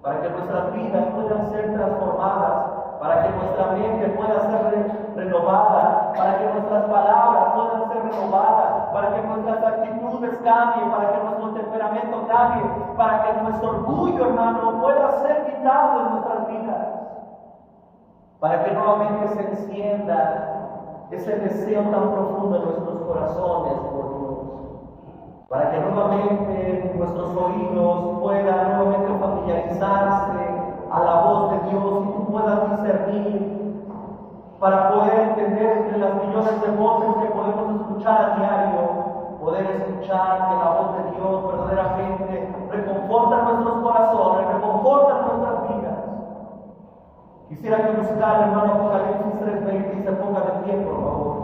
para que nuestras vidas puedan ser transformadas, para que nuestra mente pueda ser renovada, para que nuestras palabras puedan ser renovadas, para que nuestras actitudes cambien, para que nuestro temperamento cambie, para que nuestro orgullo, hermano, pueda ser quitado de nuestras vidas, para que nuevamente se encienda ese deseo tan profundo en nuestros corazones por Dios, para que nuevamente nuestros oídos puedan nuevamente familiarizarse a la voz de Dios y tú puedas discernir, para poder entender entre las millones de voces que podemos escuchar a diario, poder escuchar que la voz de Dios verdaderamente reconforta nuestros corazones, reconforta nuestras vidas. Quisiera que buscar, hermano, Apocalipsis 3:20 y se ponga de pie, por favor.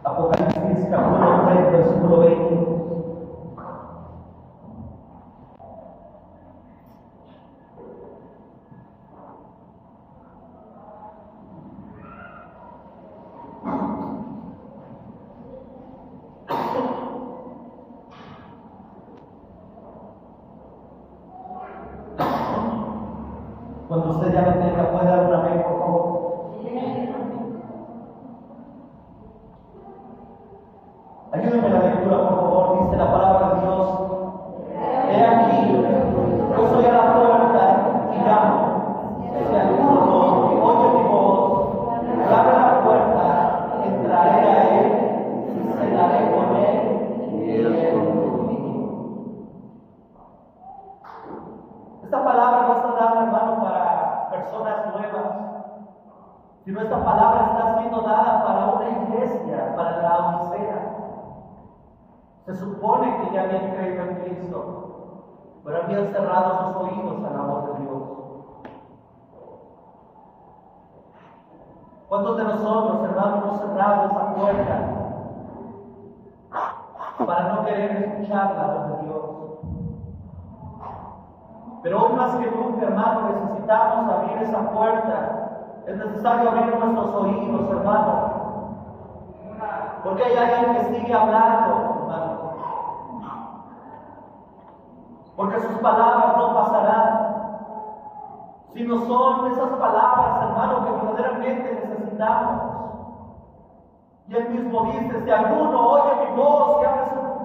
Apocalipsis capítulo 3, versículo 20. Cuando usted ya lo tenga, puede dar un amén, por favor. Ayúdenme en la lectura, por favor. Dice la palabra de Dios: he aquí, yo soy a la puerta y llamo. Si alguno oye mi voz, abre la puerta, entraré a él y cenaré con él y él conmigo. Esta palabra no está dada, hermano, para personas nuevas, sino esta palabra está siendo dada para una iglesia, para la Odisea. Se supone que ya habían creído en Cristo, pero habían cerrado sus oídos a la voz de Dios. ¿Cuántos de nosotros, hermanos, hemos cerrado esa puerta para no querer escuchar la voz de Dios? Pero hoy más que nunca, hermano, necesitamos abrir esa puerta. Es necesario abrir nuestros oídos, hermano, porque hay alguien que sigue hablando, hermano. Porque sus palabras no pasarán, sino son esas palabras, hermano, que verdaderamente necesitamos. Y él mismo dice: si alguno oye mi voz y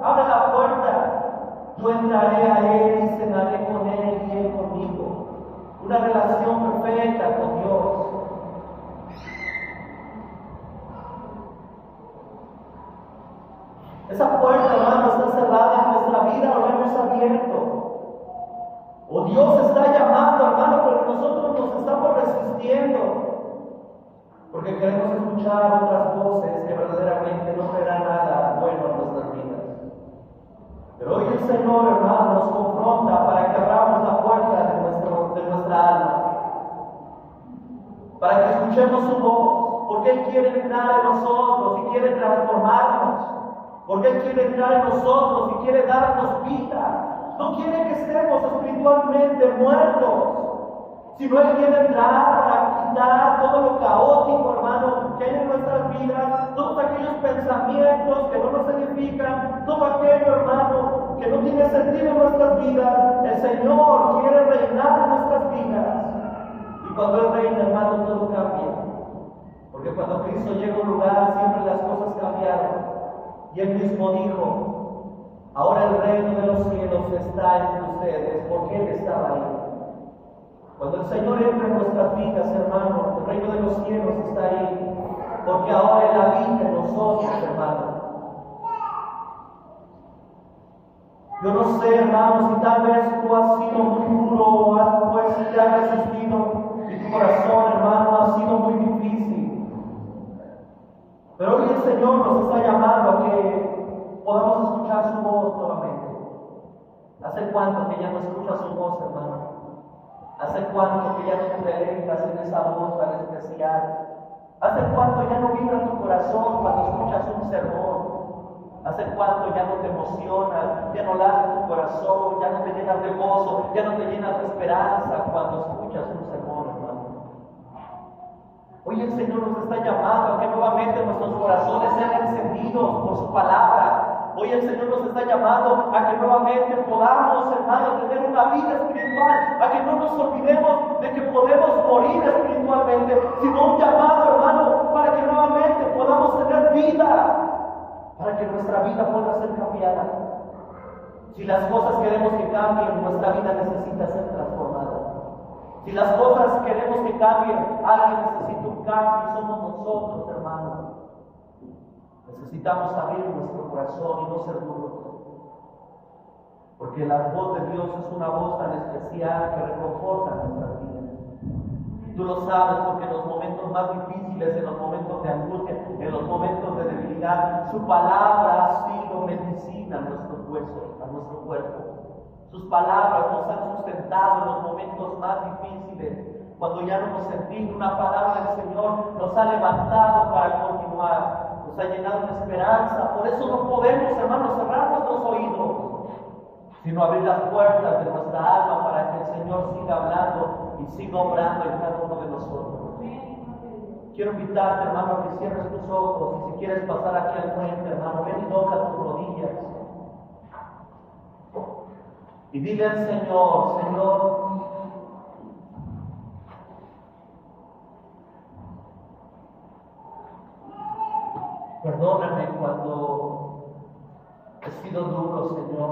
abre la puerta, yo entraré a él y cenaré con él y él conmigo. Una relación perfecta con Dios. Esa puerta, hermano, está cerrada en nuestra vida, o la hemos abierto. O Dios está llamando, hermano, pero nosotros nos estamos resistiendo, porque queremos escuchar otras voces que verdaderamente no traerán nada bueno a nuestras vidas. Pero hoy el Señor, hermano, nos confronta para que abramos la puerta de nuestra alma, para que escuchemos su voz, porque Él quiere entrar en nosotros y quiere transformarnos, porque Él quiere entrar en nosotros y quiere darnos vida. No quiere que estemos espiritualmente muertos, sino Él quiere entrar para quitar todo lo caótico, hermano, que hay en nuestras vidas, todos aquellos pensamientos que no nos edifican, todo aquello, hermano, que no tiene sentido en nuestras vidas. El Señor quiere reinar en nuestras vidas. Y cuando Él reina, hermano, todo cambia. Porque cuando Cristo llega a un lugar, siempre las cosas cambiaron. Y Él mismo dijo: ahora el reino de los cielos está entre ustedes, porque Él estaba ahí. Cuando el Señor entra en nuestras vidas, hermano, el reino de los cielos está ahí, porque ahora Él habita en nosotros, hermano. Yo no sé, hermano, si tal vez tú has sido muy duro o pues te has resistido y tu corazón, hermano, ha sido muy difícil. Pero hoy el Señor nos está llamando a que podamos escuchar su voz nuevamente. ¿Hace cuánto que ya no escuchas su voz, hermano? ¿Hace cuánto que ya no te deleitas en esa voz tan especial? ¿Hace cuánto ya no vibra tu corazón cuando escuchas un sermón? ¿Hace cuánto ya no te emocionas, ya no late tu corazón, ya no te llenas de gozo, ya no te llenas de esperanza cuando escuchas un sermón, hermano? Hoy el Señor nos está llamando a que nuevamente nuestros corazones sean encendidos por su palabra. Hoy el Señor nos está llamando a que nuevamente podamos, hermano, tener una vida espiritual, a que no nos olvidemos de que podemos morir espiritualmente, sino un llamado, hermano, para que nuevamente podamos tener vida, para que nuestra vida pueda ser cambiada. Si las cosas queremos que cambien, nuestra vida necesita ser transformada. Si las cosas queremos que cambien, alguien necesita un cambio y somos nosotros, hermano. Necesitamos abrir nuestro corazón y no ser duros, porque la voz de Dios es una voz tan especial que reconforta nuestras vidas. Tú lo sabes, porque en los momentos más difíciles, en los momentos de angustia, en los momentos de debilidad, su palabra ha sido medicina a nuestros huesos, a nuestro cuerpo. Sus palabras nos han sustentado en los momentos más difíciles. Cuando ya no hemos sentido una palabra del Señor, nos ha levantado para continuar. Nos ha llenado de esperanza. Por eso no podemos, hermanos, cerrar nuestros oídos, sino abrir las puertas de nuestra alma para que el Señor siga hablando y siga obrando en cada uno de nosotros. Quiero invitarte, hermano, a que cierres tus ojos, y si quieres pasar aquí al frente, hermano, ven y dobla tus rodillas y dile al Señor: Señor, Perdóname cuando he sido duro, Señor.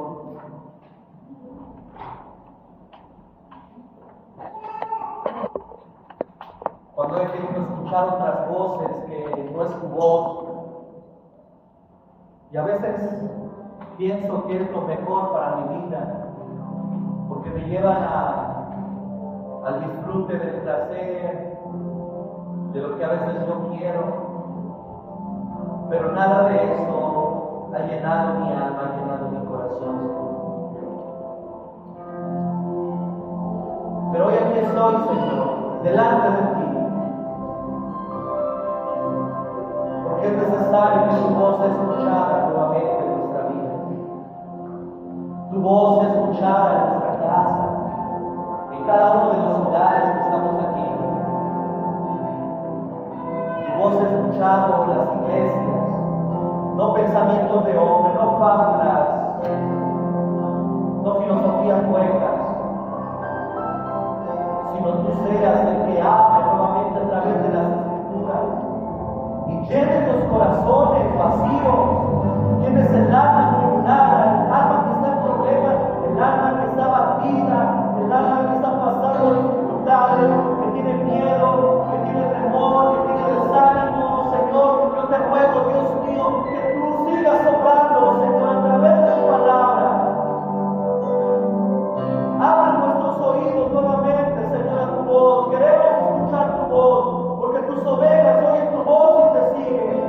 Cuando he querido escuchar otras voces que no es tu voz. Y a veces pienso que es lo mejor para mi vida, porque me llevan al disfrute del placer, de lo que a veces yo quiero, pero nada de eso ha llenado mi alma, ha llenado mi corazón. Pero hoy aquí estoy, Señor, delante de ti, porque es necesario que tu voz sea escuchada nuevamente en nuestra vida, tu voz sea escuchada en nuestra casa, en cada uno de los hogares que estamos aquí. Tu voz es escuchada en las iglesias, no pensamientos de hombre, no fábulas, no filosofías huecas, sino tú seas el que hable nuevamente a través de las escrituras y llenes los corazones vacíos, llenes el alma tribulada, el alma que está en problemas, el alma que está abatida, el alma que está pasando dificultades, que tiene miedo, que tiene temor, que tiene desánimo. Señor, yo te ruego, Dios mío, que tú sigas soplando, Señor, a través de tu palabra. Abre nuestros oídos nuevamente, Señor, a tu voz. Queremos escuchar tu voz, porque tus ovejas oyen tu voz y te siguen.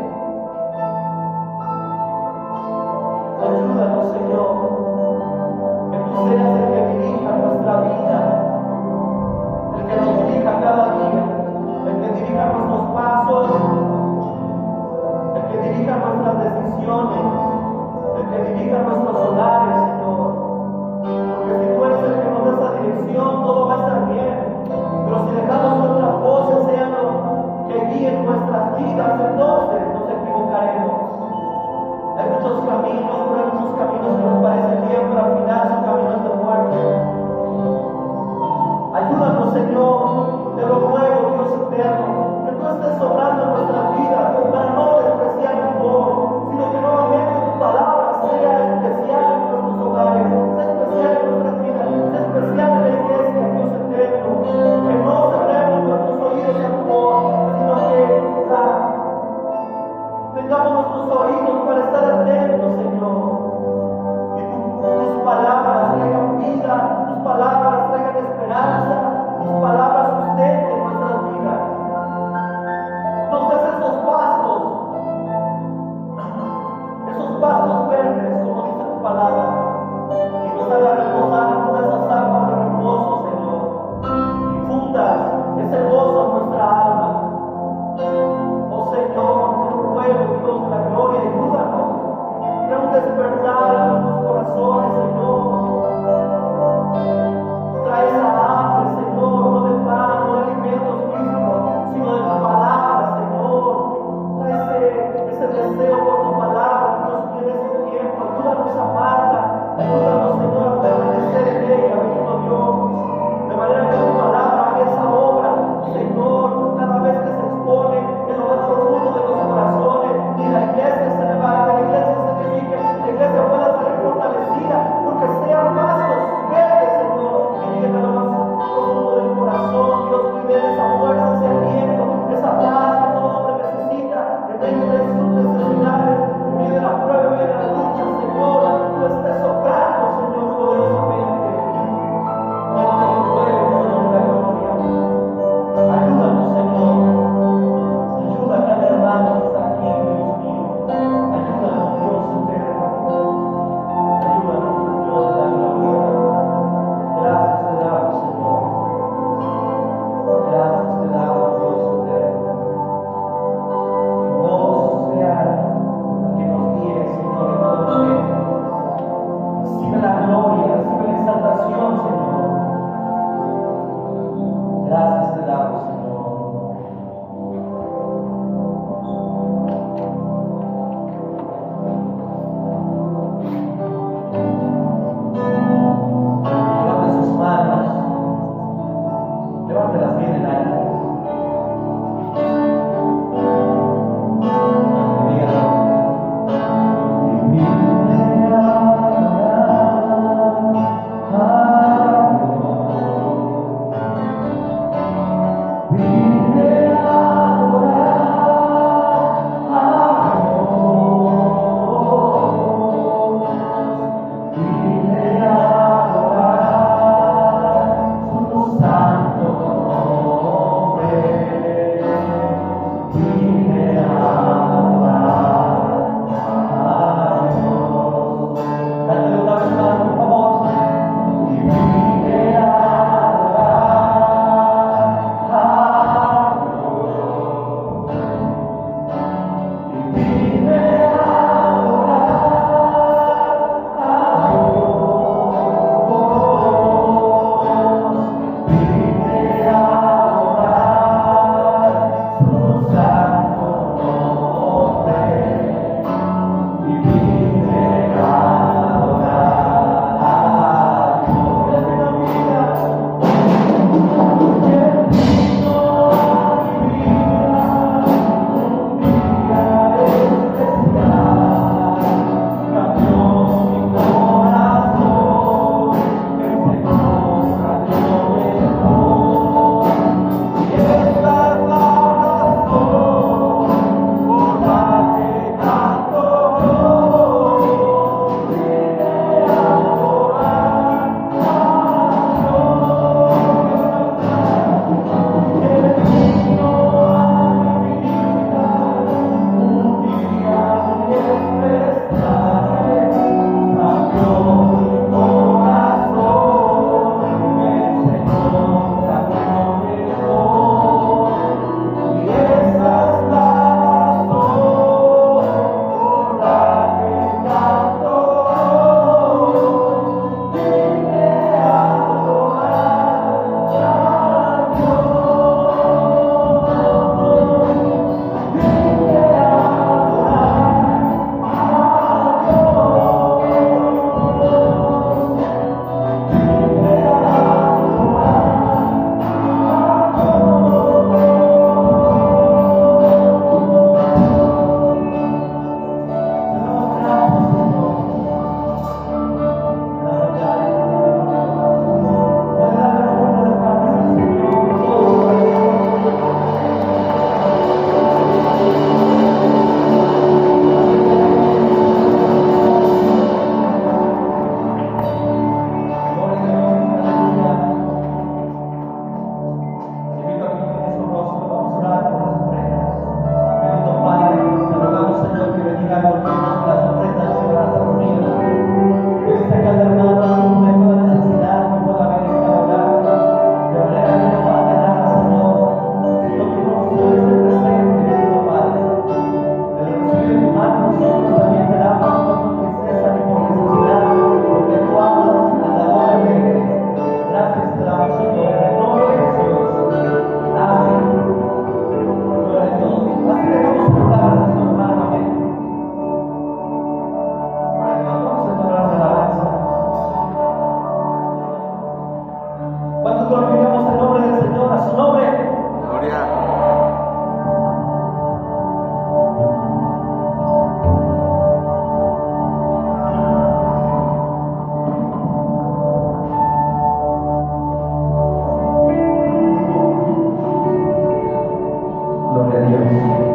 Gloria a Dios.